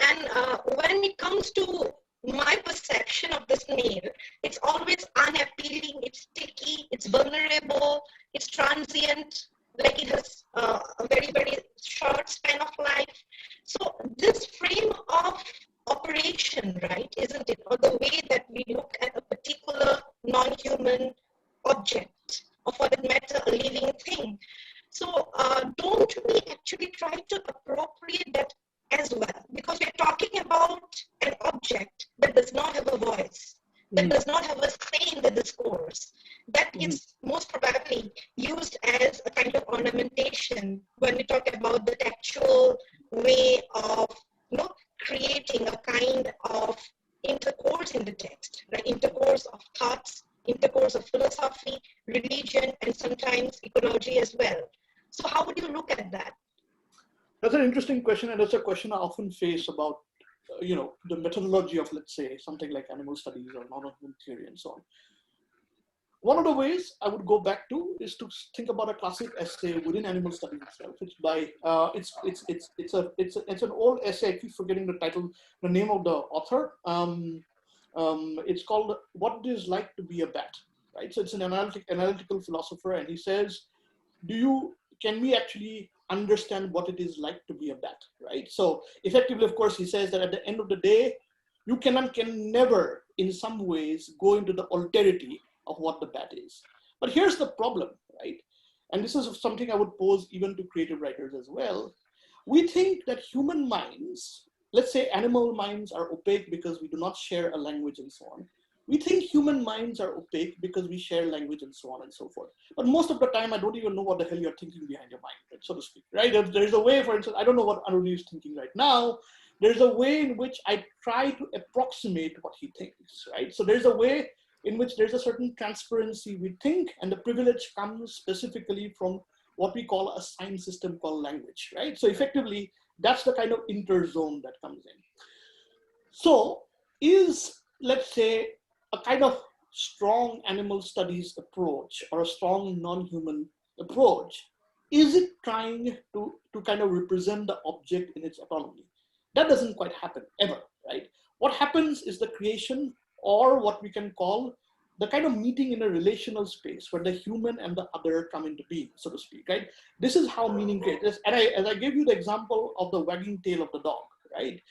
and when it comes to my perception of the snail, it's always unappealing, it's sticky, it's vulnerable, it's transient, like it has a very, very short span of life. So this frame of operation, right, isn't it? Or the way that we look at a particular non-human object, or for that matter, a living thing. So don't we actually try to appropriate that as well? Because we're talking about an object that does not have a voice, that does not have a say in the discourse, that is most probably used as a kind of ornamentation when we talk about the actual way of, you know, creating a kind of intercourse in the text, right? Intercourse of thoughts, intercourse of philosophy, religion, and sometimes ecology as well. So how would you look at that? That's an interesting question, and that's a question I often face about, the methodology of, let's say, something like animal studies or non-human theory and so on. One of the ways I would go back to is to think about a classic essay within animal studies itself. It's by it's an old essay. I keep forgetting the title, the name of the author. It's called "What It Is Like to Be a Bat." Right. So it's an analytical philosopher, and he says, can we actually understand what it is like to be a bat? Right. So effectively, of course, he says that at the end of the day, you can never, in some ways, go into the alterity of what the bat is. But here's the problem, right? And this is something I would pose even to creative writers as well. We think that human minds, let's say animal minds, are opaque because we do not share a language and so on. We think human minds are opaque because we share language and so on and so forth. But most of the time, I don't even know what the hell you're thinking behind your mind, so to speak, right? There's a way, for instance, I don't know what Aruni is thinking right now. There's a way in which I try to approximate what he thinks, right? So there's a way in which there's a certain transparency we think, and the privilege comes specifically from what we call a sign system called language, right? So effectively, that's the kind of interzone that comes in. So is, let's say, a kind of strong animal studies approach or a strong non-human approach, is it trying to kind of represent the object in its autonomy? That doesn't quite happen ever, right? What happens is the creation, or what we can call the kind of meeting in a relational space where the human and the other come into being, so to speak, right? This is how meaning creates. And as I gave you the example of the wagging tail of the dog, right?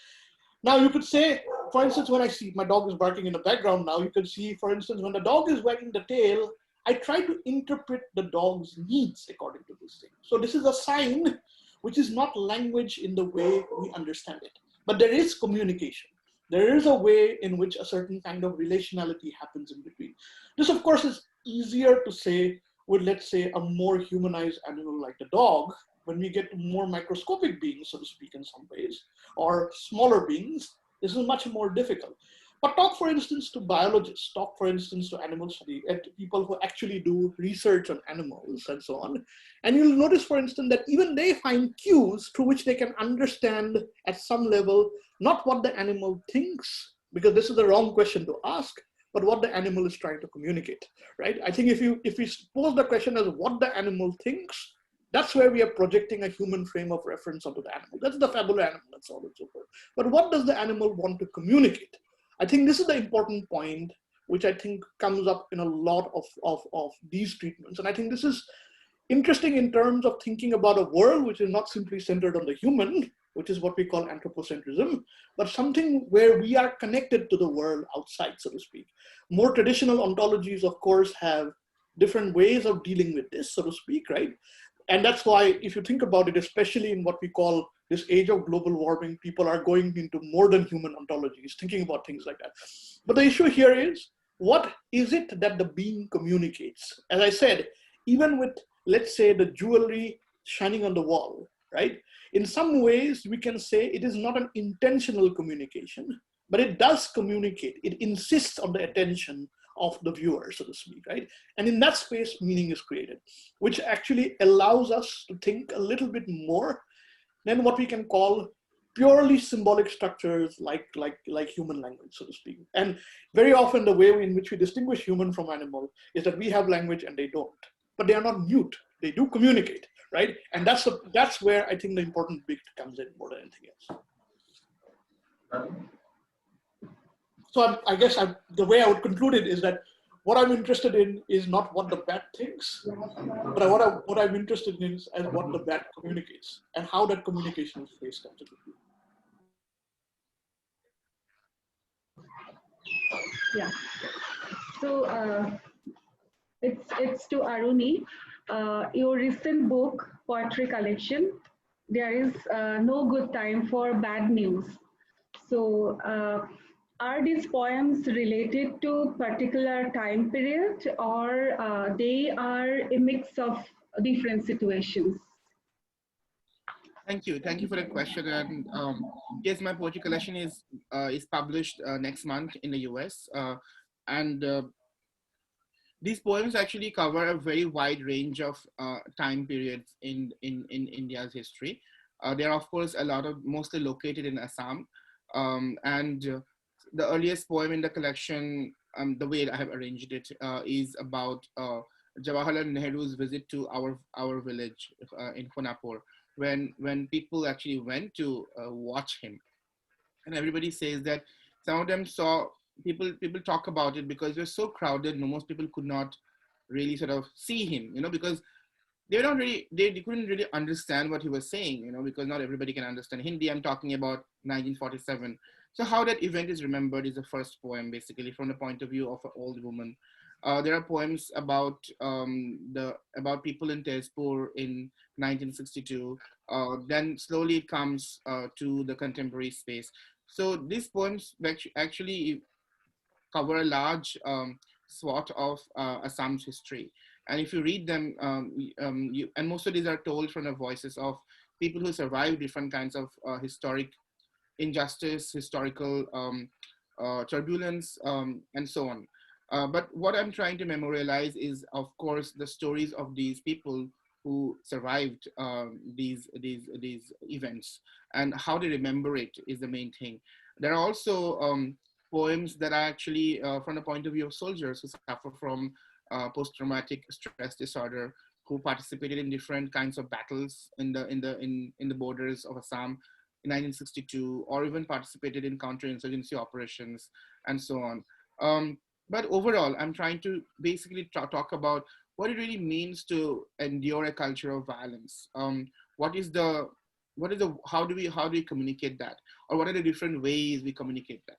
Now you could say, for instance, when I see my dog is barking in the background now, you could see, for instance, when the dog is wagging the tail, I try to interpret the dog's needs according to this thing. So this is a sign which is not language in the way we understand it, but there is communication. There is a way in which a certain kind of relationality happens in between. This, of course, is easier to say with, let's say, a more humanized animal like the dog. When we get more microscopic beings, so to speak, in some ways, or smaller beings, this is much more difficult. But talk, for instance, to biologists, talk, for instance, to animal study, and to people who actually do research on animals and so on. And you'll notice, for instance, that even they find cues through which they can understand at some level, not what the animal thinks, because this is the wrong question to ask, but what the animal is trying to communicate, right? I think if we pose the question as what the animal thinks, that's where we are projecting a human frame of reference onto the animal. That's the fabulous animal, and so on and so forth. But what does the animal want to communicate? I think this is the important point, which I think comes up in a lot of these treatments. And I think this is interesting in terms of thinking about a world which is not simply centered on the human, which is what we call anthropocentrism, but something where we are connected to the world outside, so to speak. More traditional ontologies, of course, have different ways of dealing with this, so to speak, right? And that's why, if you think about it, especially in what we call this age of global warming, people are going into more than human ontologies, thinking about things like that. But the issue here is, what is it that the being communicates? As I said, even with, let's say, the jewelry shining on the wall, right? In some ways, we can say it is not an intentional communication, but it does communicate. It insists on the attention of the viewer, so to speak, right? And in that space, meaning is created, which actually allows us to think a little bit more than what we can call purely symbolic structures like human language, so to speak. And very often the way in which we distinguish human from animal is that we have language and they don't, but they are not mute. They do communicate, right? And that's where I think the important bit comes in more than anything else. So I guess the way I would conclude it is that what I'm interested in is not what the bat thinks, but what I'm interested in is as what the bat communicates and how that communication is phrased. Yeah. So it's to Aruni. Your recent book, poetry collection, there is no good time for bad news. So are these poems related to particular time period, or they are a mix of different situations? Thank you for the question. And yes, my poetry collection is published next month in the US, and these poems actually cover a very wide range of time periods in India's history. They are, of course, mostly located in Assam, and the earliest poem in the collection, the way I have arranged it, is about Jawaharlal Nehru's visit to our village in Khonapur, when people actually went to watch him. And everybody says that some of them saw, people talk about it because it was so crowded, most people could not really sort of see him, because they couldn't really understand what he was saying, because not everybody can understand Hindi. I'm talking about 1947. So how that event is remembered is the first poem, basically, from the point of view of an old woman. There are poems about people in Tezpur in 1962. Then slowly it comes to the contemporary space. So these poems actually cover a large swath of Assam's history. And if you read them, and most of these are told from the voices of people who survived different kinds of historic injustice, historical turbulence, and so on. But what I'm trying to memorialize is, of course, the stories of these people who survived these events, and how they remember it is the main thing. There are also poems that are actually from the point of view of soldiers who suffer from post-traumatic stress disorder, who participated in different kinds of battles in the borders of Assam in 1962, or even participated in counterinsurgency operations and so on. But overall, I'm trying to basically talk about what it really means to endure a culture of violence. What is the how do we communicate that, or what are the different ways we communicate that?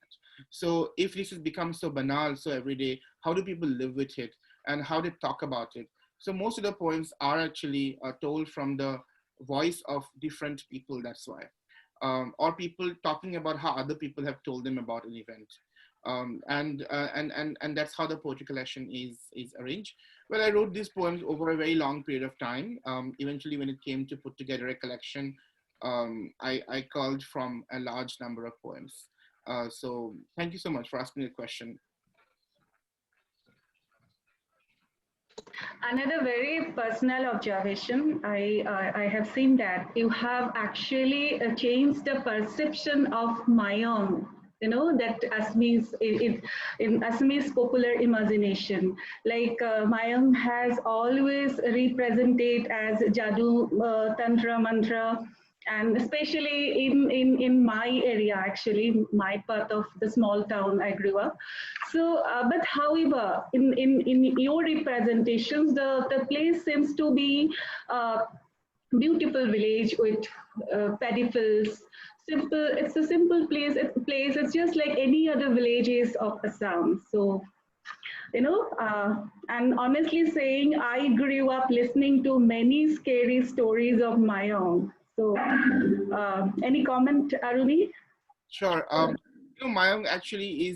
So if this has become so banal, so everyday, how do people live with it, and how they talk about it? So most of the poems are actually told from the voice of different people. That's why, or people talking about how other people have told them about an event. And that's how the poetry collection is arranged. Well, I wrote these poems over a very long period of time. Eventually, when it came to put together a collection, I culled from a large number of poems. So thank you so much for asking the question. Another very personal observation, I have seen that you have actually changed the perception of Mayong, that Assamese, in Assamese popular imagination. Like Mayong has always represented as Jadu, Tantra, Mantra, and especially in my area, actually, my part of the small town I grew up. So, but however, in your representations, the place seems to be a beautiful village with paddy fields. Simple, it's a simple place. It's just like any other villages of Assam. So, and honestly saying, I grew up listening to many scary stories of my own. So, any comment, Aruni? Sure. Mayong actually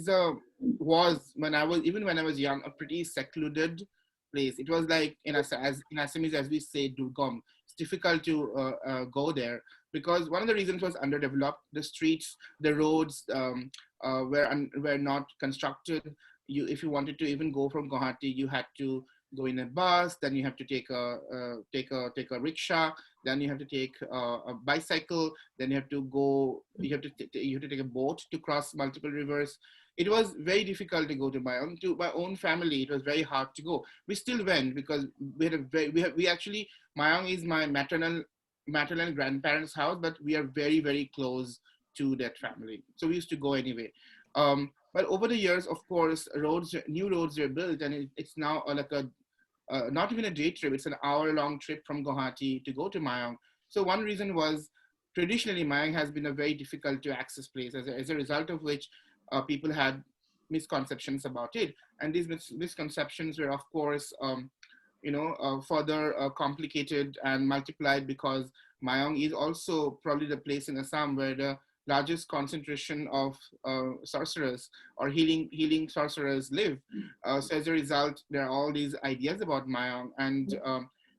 was when I was young, a pretty secluded place. It was like in Assamese, as we say, Durgam. It's difficult to go there because one of the reasons was underdeveloped. The streets, the roads were not constructed. If you wanted to even go from Guwahati, you had to go in a bus. Then you have to take a rickshaw. Then you have to take a bicycle. Then you have to go. You have to take a boat to cross multiple rivers. It was very difficult to go to my own family. It was very hard to go. We still went because we actually, Mayong is my maternal grandparents' house, but we are very, very close to that family. So we used to go anyway. But over the years, of course, new roads were built, and it's now like not even a day trip. It's an hour-long trip from Guwahati to go to Mayong. So one reason was traditionally Mayong has been a very difficult to access place, as a result of which people had misconceptions about it, and these misconceptions were, of course, further complicated and multiplied because Mayong is also probably the place in Assam where the largest concentration of sorcerers or healing sorcerers live. So as a result, there are all these ideas about Mayong, and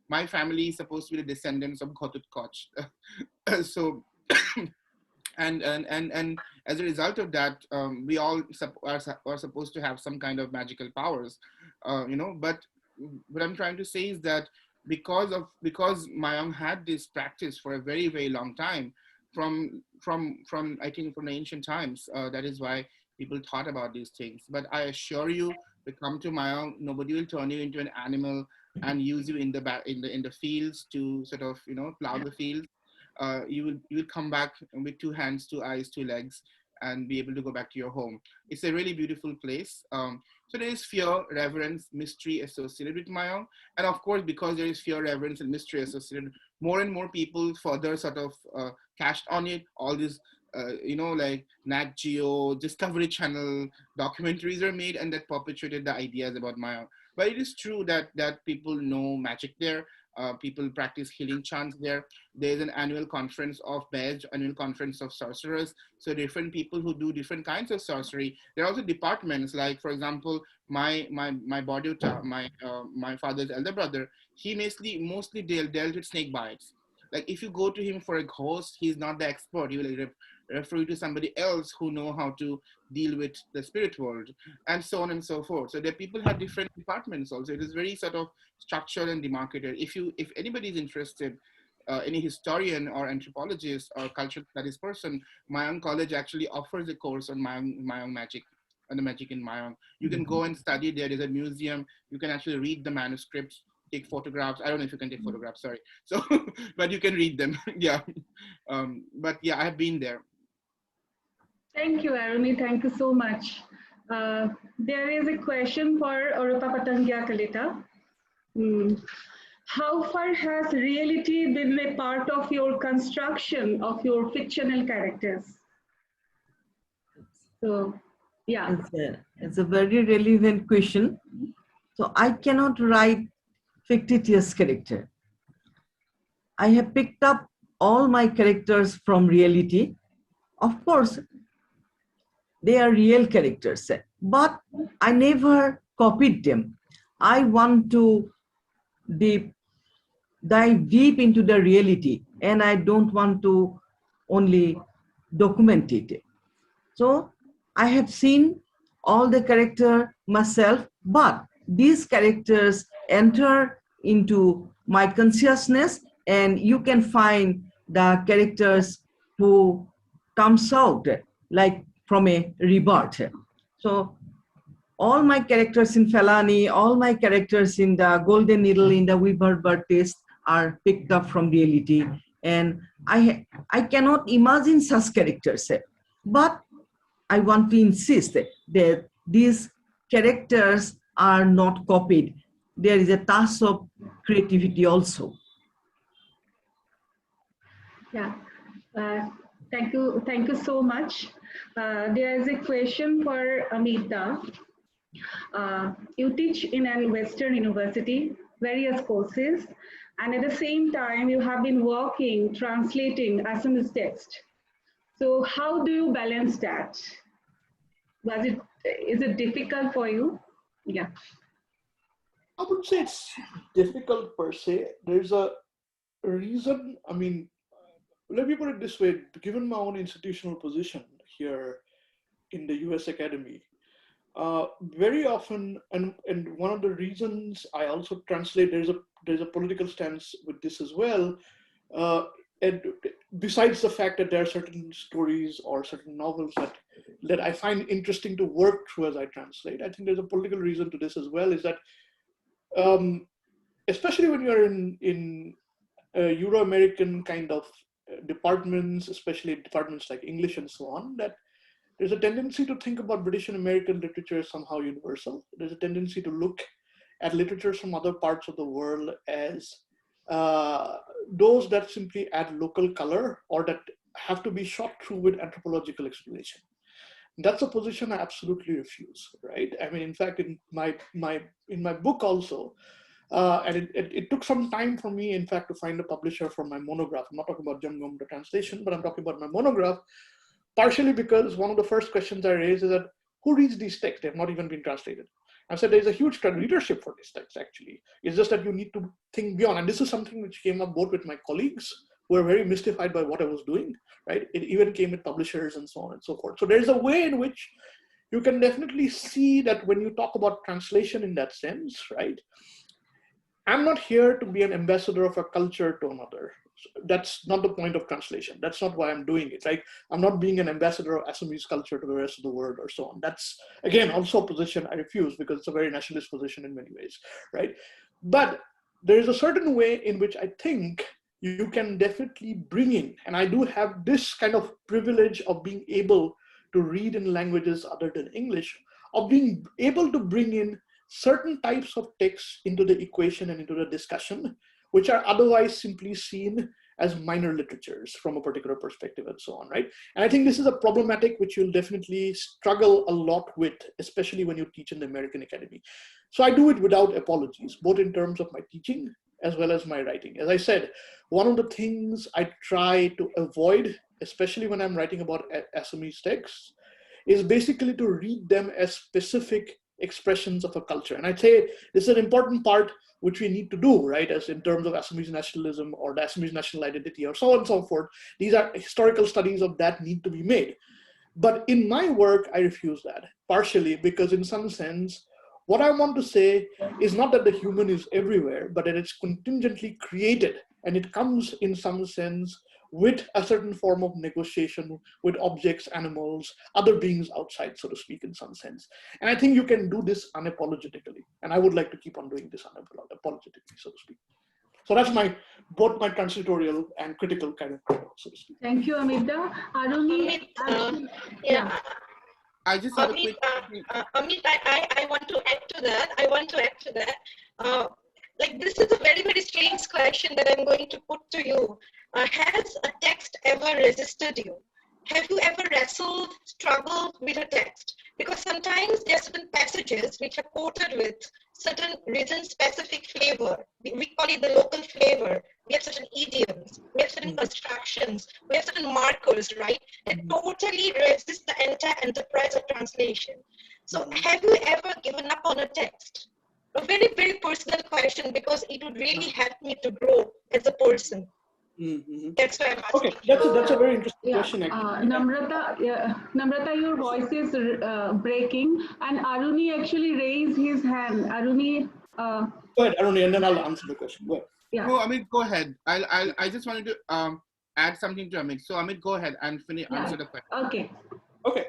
my family is supposed to be the descendants of Ghotut Koch. So, and as a result of that, we all are supposed to have some kind of magical powers, But what I'm trying to say is that because Mayong had this practice for a very, very long time, from I think from the ancient times, that is why people thought about these things. But I assure you, to come to Mayong, nobody will turn you into an animal and use you in the fields to sort of plow the fields. You will come back with 2 hands, 2 eyes, 2 legs, and be able to go back to your home. It's a really beautiful place. So there is fear, reverence, mystery associated with Mayong. And of course, because there is fear, reverence, and mystery associated, more and more people further sort of cashed on it. All these, like Nat Geo, Discovery Channel documentaries are made, and that perpetuated the ideas about Mayong. But it is true that people know magic there. People practice healing chants there. There's an annual conference of Bej, annual conference of sorcerers. So different people who do different kinds of sorcery. There are also departments, like for example, my Bodyuta, my father's elder brother, he mostly dealt with snake bites. Like if you go to him for a ghost, he's not the expert. He will refer you to somebody else who know how to deal with the spirit world, and so on and so forth. So there people have different departments also. It is very sort of structured and demarcated. If anybody is interested, any historian or anthropologist or cultural studies person, Mayong College actually offers a course on Mayong magic. and the magic in Mayang. You can go and study there. There's a museum. You can actually read the manuscripts, take photographs. I don't know if you can take photographs, sorry. So, but you can read them. Yeah. But yeah, I have been there. Thank you, Aruni. Thank you so much. There is a question for Arupa Patangia Kalita. How far has reality been a part of your construction of your fictional characters? So, yeah. It's a very relevant question. So I cannot write fictitious character. I have picked up all my characters from reality. Of course, they are real characters, but I never copied them. I want to dive deep into the reality, and I don't want to only document it. So I have seen all the character myself, but these characters enter into my consciousness, and you can find the characters who comes out like from a rebirth. So all my characters in Felani, all my characters in the Golden Needle, in the Weaver Bird Test are picked up from reality. And I cannot imagine such characters, but I want to insist that these characters are not copied. There is a touch of creativity also. Yeah. Thank you so much. There is a question for Amita. You teach in a Western university, various courses, and at the same time you have been working, translating Assamese text. So how do you balance that? Is it difficult for you? Yeah. I wouldn't say it's difficult per se. There's a reason. I mean, let me put it this way, given my own institutional position here in the US Academy, very often, and one of the reasons I also translate, there's a political stance with this as well. And besides the fact that there are certain stories or certain novels that I find interesting to work through as I translate, I think there's a political reason to this as well, is that especially when you're in Euro-American kind of departments, especially departments like English and so on, that there's a tendency to think about British and American literature as somehow universal. There's a tendency to look at literatures from other parts of the world as those that simply add local color or that have to be shot through with anthropological explanation. That's a position I absolutely refuse, right? I mean, in fact, in my book also, and it took some time for me, in fact, to find a publisher for my monograph. I'm not talking about Jamgam, the translation, but I'm talking about my monograph, partially because one of the first questions I raised is that who reads these texts? They have not even been translated. I said there's a huge readership for these texts, actually. It's just that you need to think beyond. And this is something which came up both with my colleagues, who were very mystified by what I was doing, right? It even came with publishers and so on and so forth. So there's a way in which you can definitely see that when you talk about translation in that sense, right? I'm not here to be an ambassador of a culture to another. That's not the point of translation. That's not why I'm doing it. Like, I'm not being an ambassador of Assamese culture to the rest of the world or so on. That's, again, also a position I refuse because it's a very nationalist position in many ways, right? But there is a certain way in which I think you can definitely bring in, and I do have this kind of privilege of being able to read in languages other than English, of being able to bring in certain types of texts into the equation and into the discussion, which are otherwise simply seen as minor literatures from a particular perspective and so on, right? And I think this is a problematic which you'll definitely struggle a lot with, especially when you teach in the American Academy. So I do it without apologies, both in terms of my teaching as well as my writing. As I said, one of the things I try to avoid, especially when I'm writing about Assamese texts, is basically to read them as specific expressions of a culture. And I'd say this is an important part which we need to do, right? As in terms of Assamese nationalism or the Assamese national identity or so on and so forth. These are historical studies of that need to be made. But in my work, I refuse that, partially because in some sense, what I want to say is not that the human is everywhere, but that it's contingently created. And it comes in some sense with a certain form of negotiation with objects, animals, other beings outside, so to speak, in some sense. And I think you can do this unapologetically. And I would like to keep on doing this unapologetically, so to speak. So that's both my transitorial and critical kind of goal, so to speak. Thank you, Amita. Aruni, yeah. I just have a quick. Amit, I want to add to that. Like, this is a very, very strange question that I'm going to put to you. Has a text ever resisted you? Have you ever wrestled, struggled with a text? Because sometimes there are certain passages which are quoted with certain region-specific flavor. We call it the local flavor. We have certain idioms, we have certain constructions, we have certain markers, right? That totally resist the entire enterprise of translation. So have you ever given up on a text? A very, very personal question, because it would really help me to grow as a person. That's why I'm asking. Okay, that's a very interesting question. Namrata, your voice is breaking, and Aruni actually raised his hand. Aruni. Go ahead, Aruni, and then I'll answer the question. Go ahead. Yeah. No, Amit, go ahead. I just wanted to add something to Amit. So Amit, go ahead and answer the question. Okay. Okay.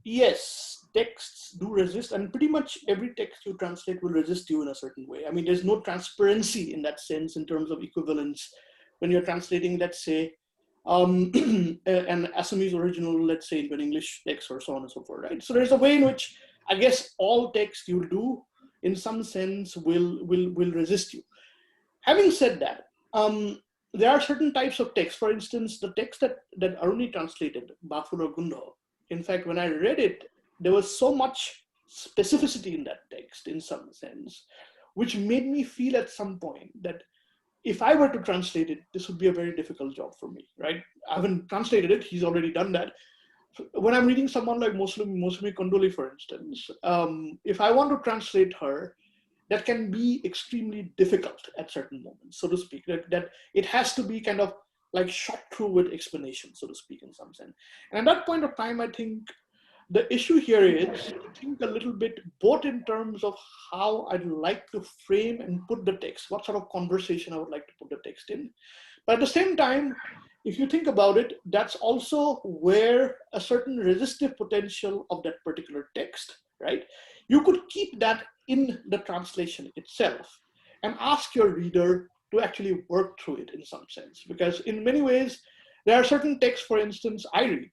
Yes, texts do resist, and pretty much every text you translate will resist you in a certain way. I mean, there's no transparency in that sense in terms of equivalence. When you're translating, let's say, an Assamese original, let's say, into an English text or so on and so forth, right? So there's a way in which, I guess, all text you do, in some sense, will resist you. Having said that, there are certain types of text. For instance, the text that Aruni translated, Bafuro Gundo, in fact, when I read it, there was so much specificity in that text, in some sense, which made me feel at some point that if I were to translate it, this would be a very difficult job for me, right? I haven't translated it, he's already done that. When I'm reading someone like Mosumi Kondoli, for instance, if I want to translate her, that can be extremely difficult at certain moments, so to speak, that it has to be kind of like shot through with explanation, so to speak, in some sense. And at that point of time, I think the issue here is to think a little bit both in terms of how I'd like to frame and put the text, what sort of conversation I would like to put the text in. But at the same time, if you think about it, that's also where a certain resistive potential of that particular text, right? You could keep that in the translation itself and ask your reader to actually work through it in some sense. Because in many ways, there are certain texts, for instance, I read.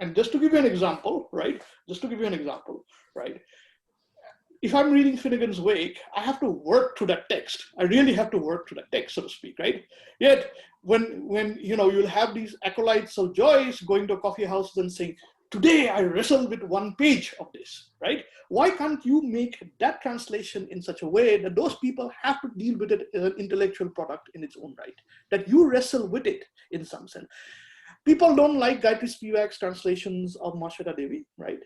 And just to give you an example, right? If I'm reading Finnegan's Wake, I have to work through that text. I really have to work through that text, so to speak, right? Yet, when you'll have these acolytes of Joyce going to coffee houses and saying, today I wrestled with one page of this, right? Why can't you make that translation in such a way that those people have to deal with it as an intellectual product in its own right? That you wrestle with it in some sense. People don't like Gayatri Spivak's translations of Mashweta Devi, right?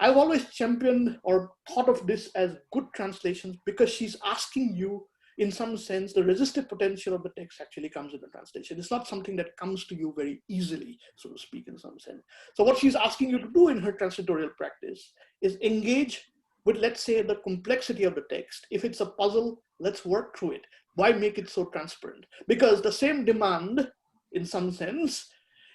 I've always championed or thought of this as good translations because she's asking you, in some sense, the resistive potential of the text actually comes in the translation. It's not something that comes to you very easily, so to speak, in some sense. So what she's asking you to do in her translatorial practice is engage with, let's say, the complexity of the text. If it's a puzzle, let's work through it. Why make it so transparent? Because the same demand, in some sense,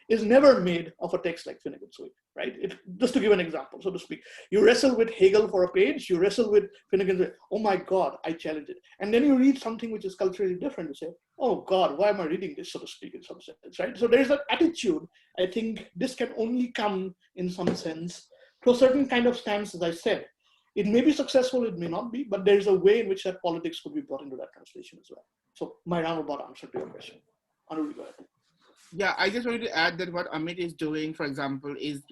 is never made of a text like Finnegan's Wake, right? Just to give an example, so to speak. You wrestle with Hegel for a page, you wrestle with Finnegan's Wake, oh my God, I challenge it. And then you read something which is culturally different, you say, oh God, why am I reading this, so to speak, in some sense, right? So there's that attitude. I think this can only come, in some sense, to a certain kind of stance, as I said. It may be successful, it may not be, but there's a way in which that politics could be brought into that translation as well. So my roundabout answer to your question. Aruni, go ahead. Yeah, I just wanted to add that what Amit is doing, for example, is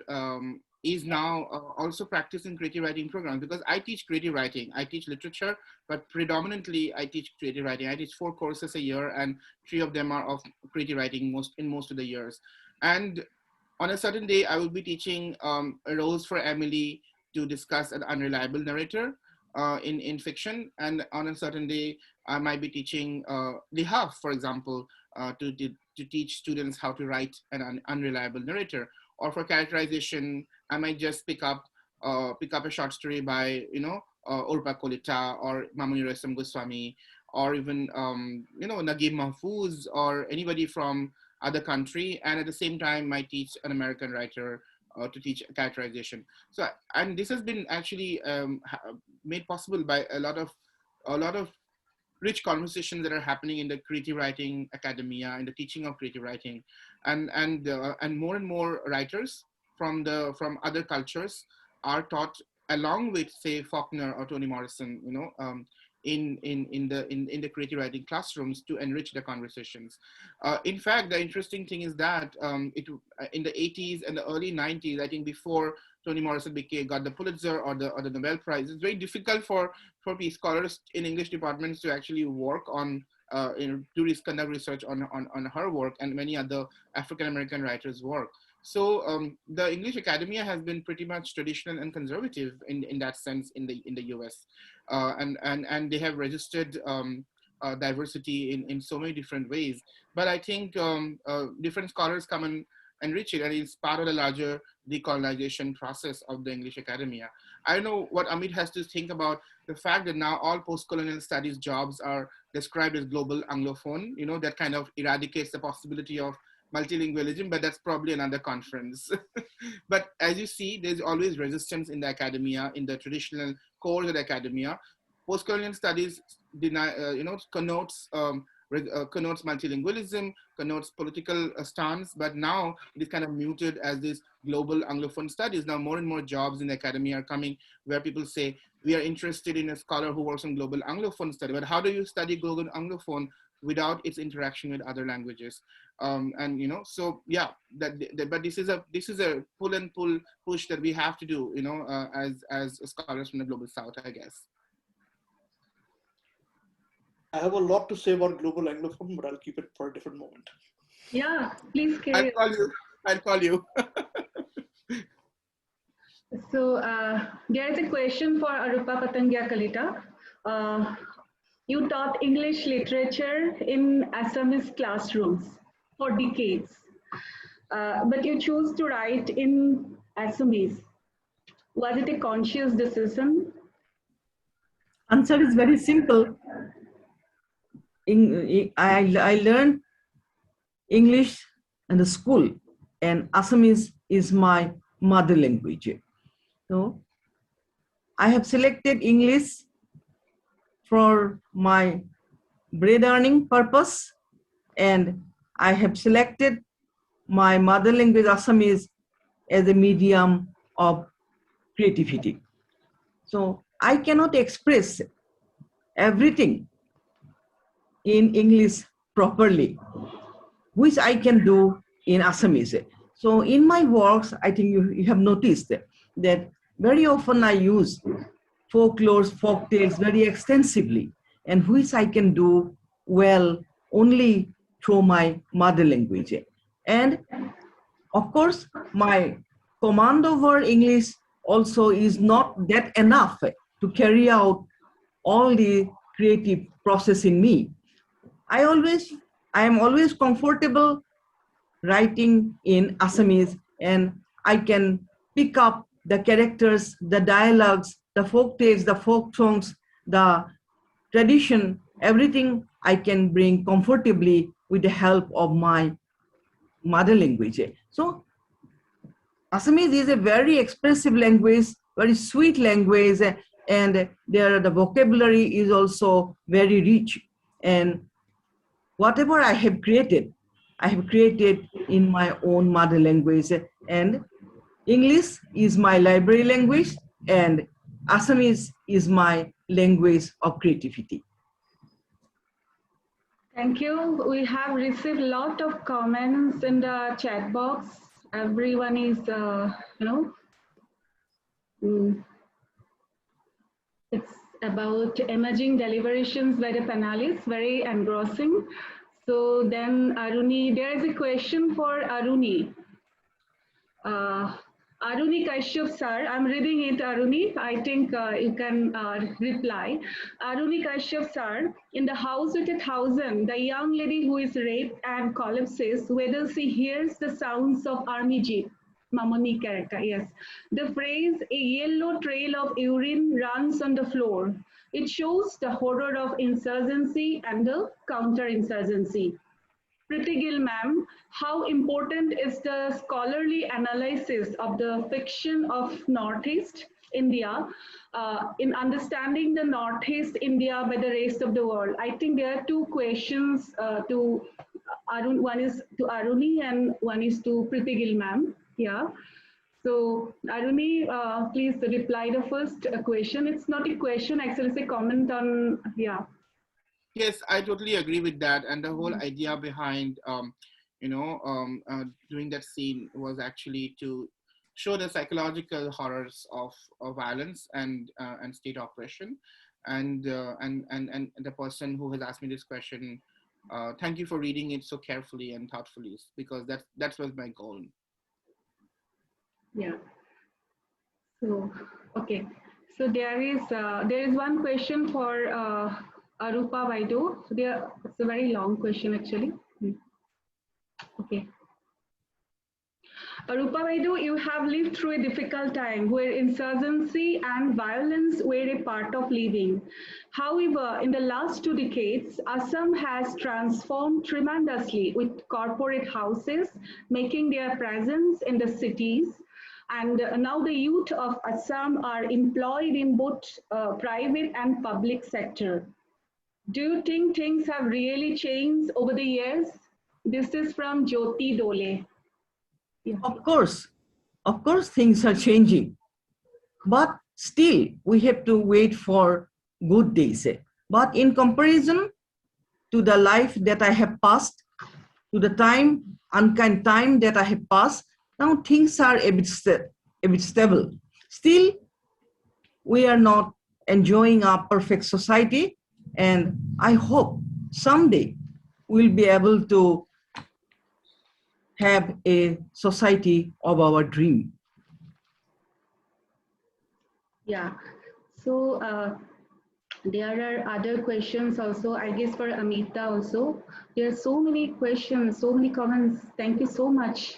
now also practicing creative writing programs, because I teach creative writing. I teach literature, but predominantly I teach creative writing. I teach 4 courses a year, and 3 of them are of creative writing in most of the years. And on a certain day, I will be teaching A Rose for Emily to discuss an unreliable narrator in fiction. And on a certain day, I might be teaching The Huff, for example, to teach students how to write an unreliable narrator. Or for characterization, I might just pick up a short story by Arupa Kalita or Mamuni Resam Goswami, or even Naguib Mahfouz, or anybody from other country, and at the same time might teach an American writer to teach characterization. So, and this has been actually made possible by a lot of rich conversations that are happening in the creative writing academia, in the teaching of creative writing, and more writers from other cultures are taught along with, say, Faulkner or Toni Morrison, in the creative writing classrooms to enrich the conversations. In fact, the interesting thing is that in the 80s and the early 90s, I think before Toni Morrison got the Pulitzer or the Nobel Prize, it's very difficult for scholars in English departments to actually work on conduct research on her work and many other African American writers' work. So the English academia has been pretty much traditional and conservative in that sense in the US, and they have registered diversity in so many different ways. But I think different scholars come and enrich it, and it's part of the larger decolonization process of the English academia. I don't know what Amit has to think about the fact that now all post-colonial studies jobs are described as global Anglophone. That kind of eradicates the possibility of multilingualism, but that's probably another conference. But as you see, there's always resistance in the academia, in the traditional core of the academia. Post-colonial studies connotes multilingualism, connotes political stance, but now it is kind of muted as this global Anglophone studies. Now more and more jobs in the academia are coming where people say, we are interested in a scholar who works on global Anglophone study, but how do you study global Anglophone without its interaction with other languages? So yeah, but this is a pull and push that we have to do, as scholars from the global South, I guess. I have a lot to say about global Anglophone, but I'll keep it for a different moment. Yeah, please carry on. I'll call you. So there is a question for Arupa Patangia Kalita. You taught English literature in Assamese classrooms for decades, but you chose to write in Assamese. Was it a conscious decision? Answer is very simple. I learned English in the school, and Assamese is my mother language. So I have selected English for my bread earning purpose, and I have selected my mother language Assamese as a medium of creativity. So I cannot express everything in English properly, which I can do in Assamese. So in my works, I think you have noticed that very often I use folklore, folk tales very extensively, and which I can do well only through my mother language. And of course, my command over English also is not that enough to carry out all the creative process in me. I am always comfortable writing in Assamese, and I can pick up the characters, the dialogues, the folk tales, the folk songs, the tradition, everything I can bring comfortably with the help of my mother language. So Assamese is a very expressive language, very sweet language, and the vocabulary is also very rich. And whatever I have created in my own mother language. And English is my library language, and Assamese is my language of creativity. Thank you. We have received a lot of comments in the chat box. Everyone is, it's about emerging deliberations by the panelists, very engrossing. So then Aruni, there is a question for Aruni. Aruni Kashyap sir, I'm reading it, Aruni. I think you can reply. Aruni Kashyap sir, in The House with a Thousand, the young lady who is raped and collapses whether she hears the sounds of army jeep. Mamoni character, yes. The phrase, a yellow trail of urine runs on the floor. It shows the horror of insurgency and the counter-insurgency. Pretty Gill ma'am, how important is the scholarly analysis of the fiction of Northeast India in understanding the Northeast India by the rest of the world? I think there are two questions to Arun. One is to Aruni and one is to Pretty Gill ma'am. Yeah. So Aruni, please reply the first question. It's not a question, actually it's a comment on, yeah. Yes, I totally agree with that. And the whole idea behind, doing that scene was actually to show the psychological horrors of violence and state oppression. And the person who has asked me this question, thank you for reading it so carefully and thoughtfully, because that was my goal. Yeah. So okay. So there is one question for Arupa Vaido. So it's a very long question actually. Okay. Arupa Vaido, you have lived through a difficult time where insurgency and violence were a part of living. However, in the last 2 decades, Assam has transformed tremendously with corporate houses making their presence in the cities. And now the youth of Assam are employed in both private and public sector. Do you think things have really changed over the years? This is from Jyoti Dole. Yeah. Of course, things are changing, but still we have to wait for good days. But in comparison to the life that I have passed, to the unkind time that I have passed, now things are a bit stable. Still, we are not enjoying our perfect society, and I hope someday we'll be able to have a society of our dream. Yeah. So there are other questions also, I guess for Amita also. There are so many questions, so many comments. Thank you so much.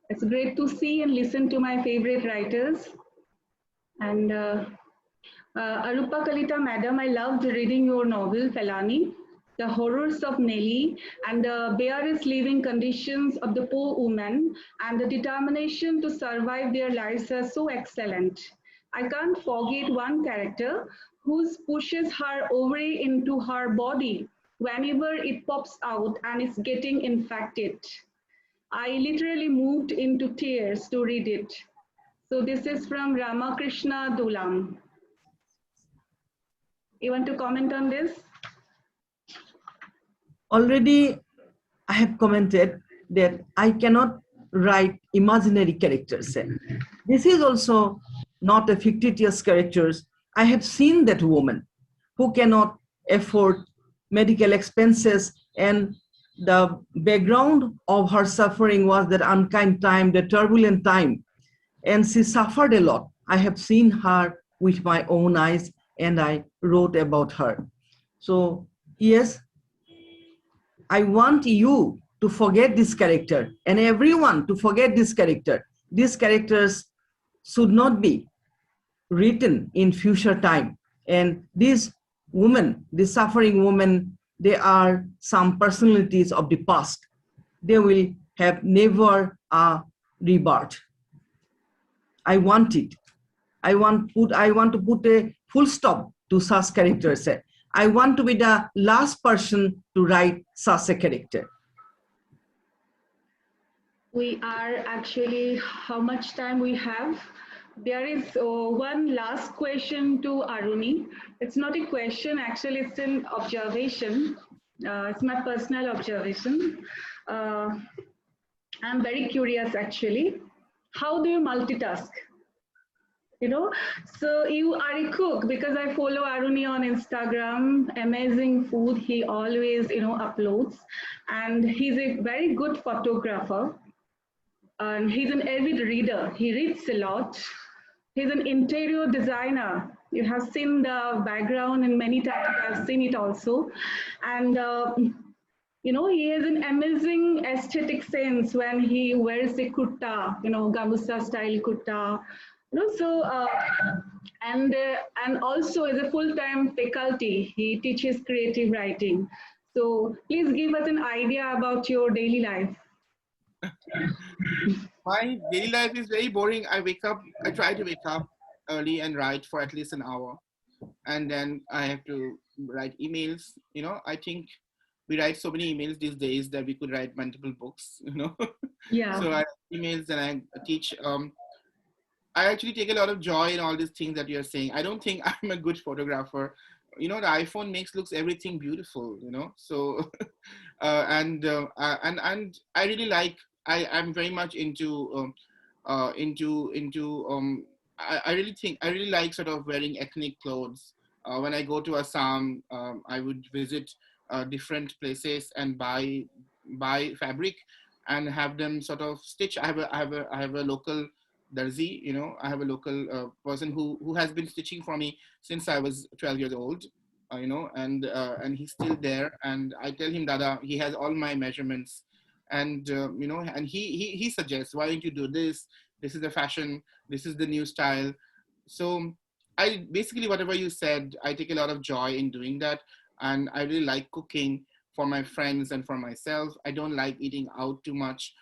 It's great to see and listen to my favorite writers. And Arupa Kalita, madam, I loved reading your novel, Felani. The horrors of Nelly and the barest living conditions of the poor woman and the determination to survive their lives are so excellent. I can't forget one character who pushes her ovary into her body whenever it pops out and is getting infected. I literally moved into tears to read it. So this is from Ramakrishna Dulam. You want to comment on this? Already I have commented that I cannot write imaginary characters. This is also not a fictitious characters. I have seen that woman who cannot afford medical expenses, and the background of her suffering was that unkind time, the turbulent time, and she suffered a lot. I have seen her with my own eyes and I wrote about her. So yes, I want you to forget this character and everyone to forget this character. These characters should not be written in future time. And these women, the suffering women, they are some personalities of the past. They will have never a rebirth. I want it. I want to put a full stop to such characters. I want to be the last person to write such a character. We are actually, how much time we have? There is one last question to Aruni. It's not a question, actually it's an observation. It's my personal observation. I'm very curious actually. How do you multitask? You know, so you are a cook, because I follow Aruni on Instagram, amazing food he always, uploads, and he's a very good photographer, and he's an avid reader. He reads a lot. He's an interior designer. You have seen the background, and many times I've seen it also, and he has an amazing aesthetic sense when he wears a kurta, gamusa style kurta. And also as a full-time faculty, he teaches creative writing. So please give us an idea about your daily life. My daily life is very boring. I try to wake up early and write for at least an hour. And then I have to write emails. I think we write so many emails these days that we could write multiple books. Yeah. So I write emails and I teach. I actually take a lot of joy in all these things that you're saying. I don't think I'm a good photographer. The iPhone looks everything beautiful. So, and I really like. I'm very much into I really like sort of wearing ethnic clothes. When I go to Assam, I would visit different places and buy fabric and have them sort of stitch. I have a local darzi. I have a local person who has been stitching for me since I was 12 years old. And he's still there. And I tell him, Dada, he has all my measurements, and and he suggests, why don't you do this? This is the fashion. This is the new style. So I basically, whatever you said, I take a lot of joy in doing that, and I really like cooking for my friends and for myself. I don't like eating out too much.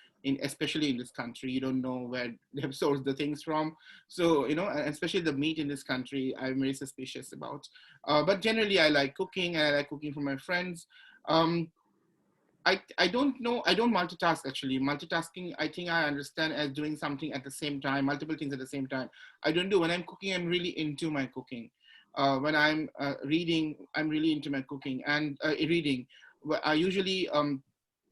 Especially in this country, you don't know where they've sourced the things from. So, and especially the meat in this country, I'm very suspicious about. But generally, I like cooking, and I like cooking for my friends. I don't know. I don't multitask actually. Multitasking, I think I understand as doing something at the same time, multiple things at the same time. I don't do. When I'm cooking, I'm really into my cooking. When I'm reading, I'm really into my cooking and reading. I usually,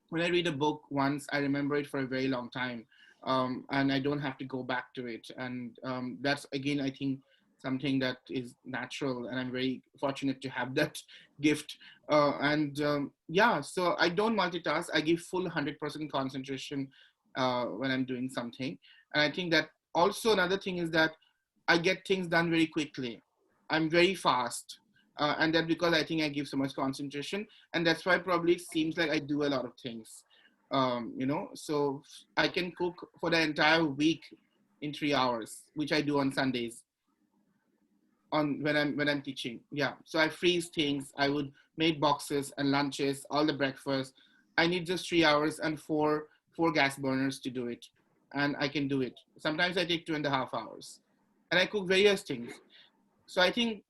when I read a book once, I remember it for a very long time, and I don't have to go back to it. And that's, again, I think something that is natural, and I'm very fortunate to have that gift. Yeah, so I don't multitask. I give full 100% concentration when I'm doing something. And I think that also another thing is that I get things done very quickly. I'm very fast. And that because I think I give so much concentration, and that's why probably it seems like I do a lot of things. So I can cook for the entire week in 3 hours, which I do on Sundays. When I'm teaching, yeah. So I freeze things. I would make boxes and lunches, all the breakfast. I need just 3 hours and four gas burners to do it, and I can do it. Sometimes I take 2.5 hours, and I cook various things. So I think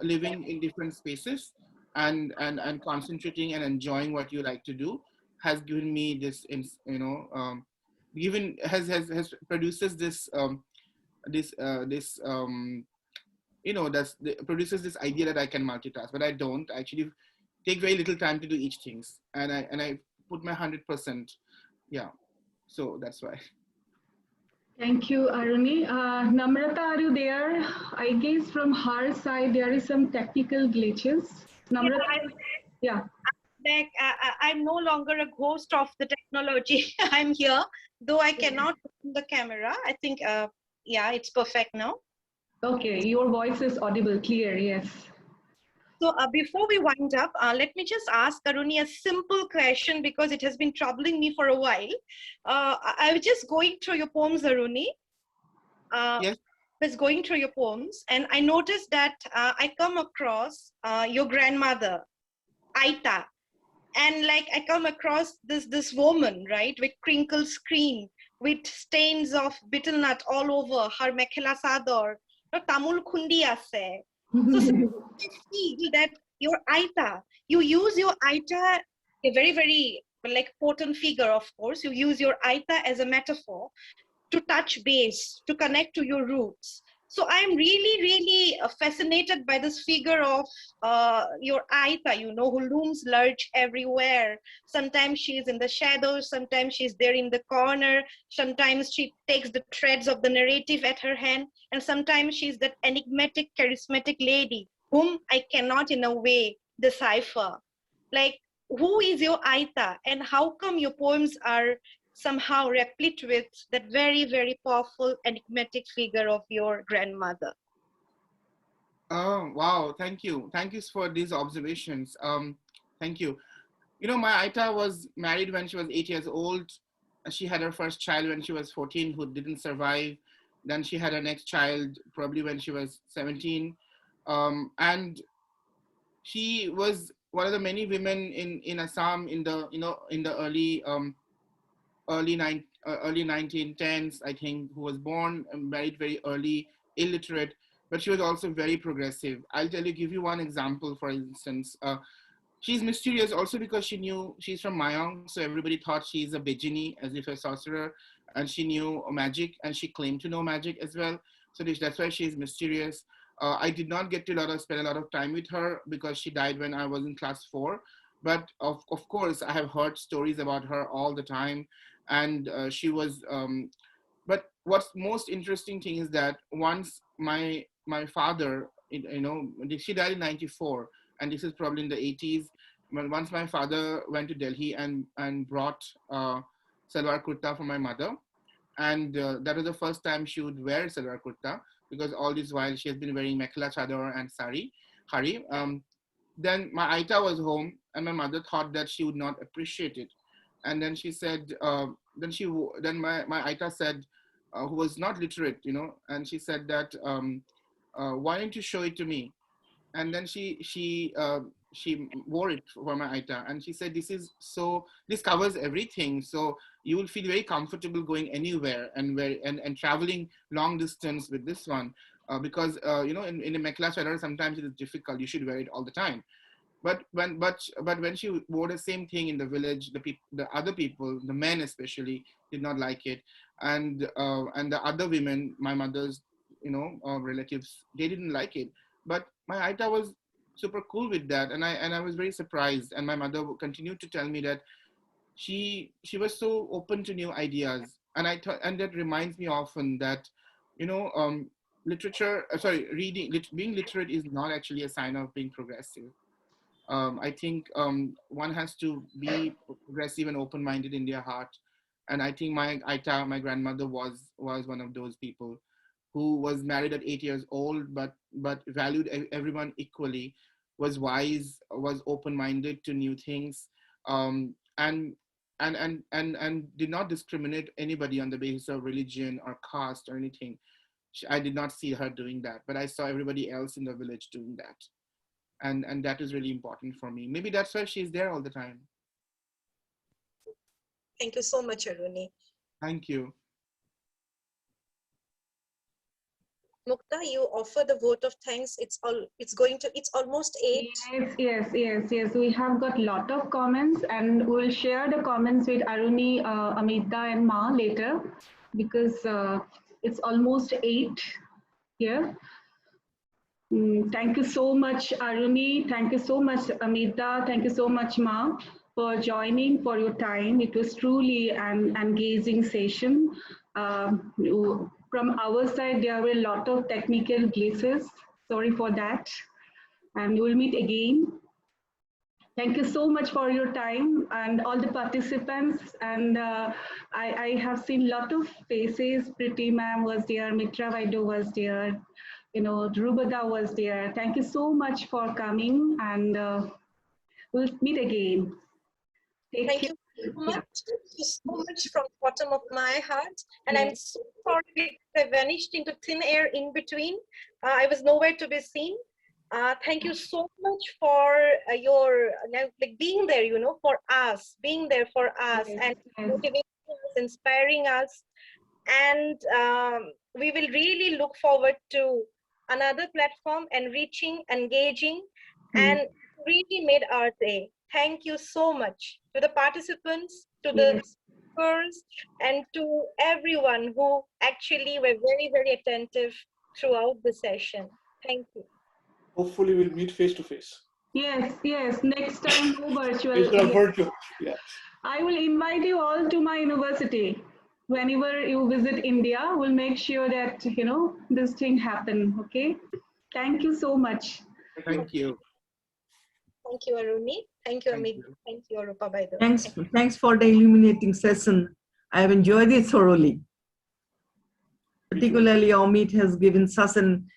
living in different spaces and concentrating and enjoying what you like to do has given me this, has produces this produces this idea that I can multitask, but I don't. I actually take very little time to do each things, and I put my 100%. Yeah, so that's why. Thank you, Aruni. Namrata, are you there? I guess from her side there is some technical glitches. Namrata, yeah. Back, I'm no longer a ghost of the technology. I'm here, though I cannot open the camera. I think, yeah, it's perfect now. Okay, your voice is audible, clear, yes. So before we wind up, let me just ask Aruni a simple question because it has been troubling me for a while. I was just going through your poems, Aruni. Yes. I was going through your poems, and I noticed that I come across your grandmother, Aita, and like I come across this woman, right, with crinkled screen, with stains of betel nut all over her mekhela sador, tamul khundi ase. So I feel that your Aita, you use your Aita, a very, very like potent figure, of course, you use your Aita as a metaphor to touch base, to connect to your roots. So I'm really, really fascinated by this figure of your Aita, who looms large everywhere. Sometimes she's in the shadows, sometimes she's there in the corner, sometimes she takes the threads of the narrative at her hand, and sometimes she's that enigmatic, charismatic lady whom I cannot in a way decipher. Like, who is your Aita, and how come your poems are somehow replete with that very, very powerful, enigmatic figure of your grandmother? Oh, wow. Thank you. Thank you for these observations. Thank you. My Aita was married when she was 8 years old. She had her first child when she was 14, who didn't survive. Then she had her next child probably when she was 17. And she was one of the many women in Assam in the early 1910s, I think, who was born and married very early, illiterate, but she was also very progressive. I'll give you one example. For instance, she's mysterious also because she's from Mayong, so everybody thought she's a Bejini, as if a sorcerer, and she knew magic, and she claimed to know magic as well. So that's why she's mysterious. I did not get to spend a lot of time with her because she died when I was in class 4. But of course, I have heard stories about her all the time, and she was. But what's most interesting thing is that once my father, she died in '94, and this is probably in the '80s. But once my father went to Delhi and brought salwar kurta for my mother, and that was the first time she would wear salwar kurta, because all this while she has been wearing mekhala chador and sari, hari. Then my Aita was home, and my mother thought that she would not appreciate it, and then she said, then my Aita said, who was not literate, and she said that, why don't you show it to me? And then she wore it for my Aita, and she said, this covers everything, so you will feel very comfortable going anywhere and traveling long distance with this one, because in a mekhala chador sometimes it is difficult. You should wear it all the time. But when she wore the same thing in the village, the other people, the men especially, did not like it, and the other women, my mother's relatives, they didn't like it. But my Aita was super cool with that, and I was very surprised. And my mother continued to tell me that she was so open to new ideas, and and that reminds me often that being literate is not actually a sign of being progressive. I think one has to be progressive and open-minded in their heart, and I think my Aita, my grandmother, was one of those people who was married at 8 years old, but valued everyone equally, was wise, was open-minded to new things, and did not discriminate anybody on the basis of religion or caste or anything. I did not see her doing that, but I saw everybody else in the village doing that. And that is really important for me. Maybe that's why she's there all the time. Thank you so much, Aruni. Thank you. Mukta, you offer the vote of thanks. It's almost 8. Yes. We have got lot of comments, and we'll share the comments with Aruni, Amita, and Ma later, because it's almost 8 here. Thank you so much, Aruni. Thank you so much, Amita. Thank you so much, Ma, for joining, for your time. It was truly an engaging session. From our side, there were a lot of technical glitches. Sorry for that. And we'll meet again. Thank you so much for your time and all the participants. And I have seen a lot of faces. Priti ma'am was there, Mitra Vaido was there, Drubada was there. Thank you so much for coming, and we'll meet again. Thank you so much. Thank you so much from the bottom of my heart. And I'm so sorry I vanished into thin air in between. I was nowhere to be seen. Thank you so much for your being there, for us, and motivating us, inspiring us. And we will really look forward to another platform, enriching, engaging, and really made our day. Thank you so much to the participants, to the speakers, and to everyone who actually were very, very attentive throughout the session. Thank you. Hopefully we'll meet face to face. Yes. Next time, no virtual. Instead of virtual. Yeah. I will invite you all to my university. Whenever you visit India, we'll make sure that, this thing happen, okay? Thank you so much. Thank you. Thank you, Aruni. Thank you, Amit. Thank you, Arupa Patangia. Thanks for the illuminating session. I have enjoyed it thoroughly. Particularly, Amit has given such an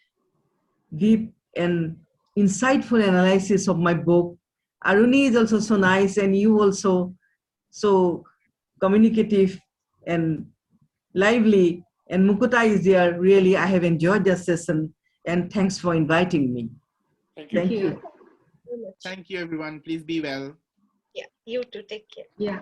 deep and insightful analysis of my book. Aruni is also so nice, and you also so communicative and lively, and Mukuta is there. Really, I have enjoyed the session, and thanks for inviting me. Thank you. Thank you. so much. Thank you, everyone. Please be well. Yeah, you too. Take care. Yeah.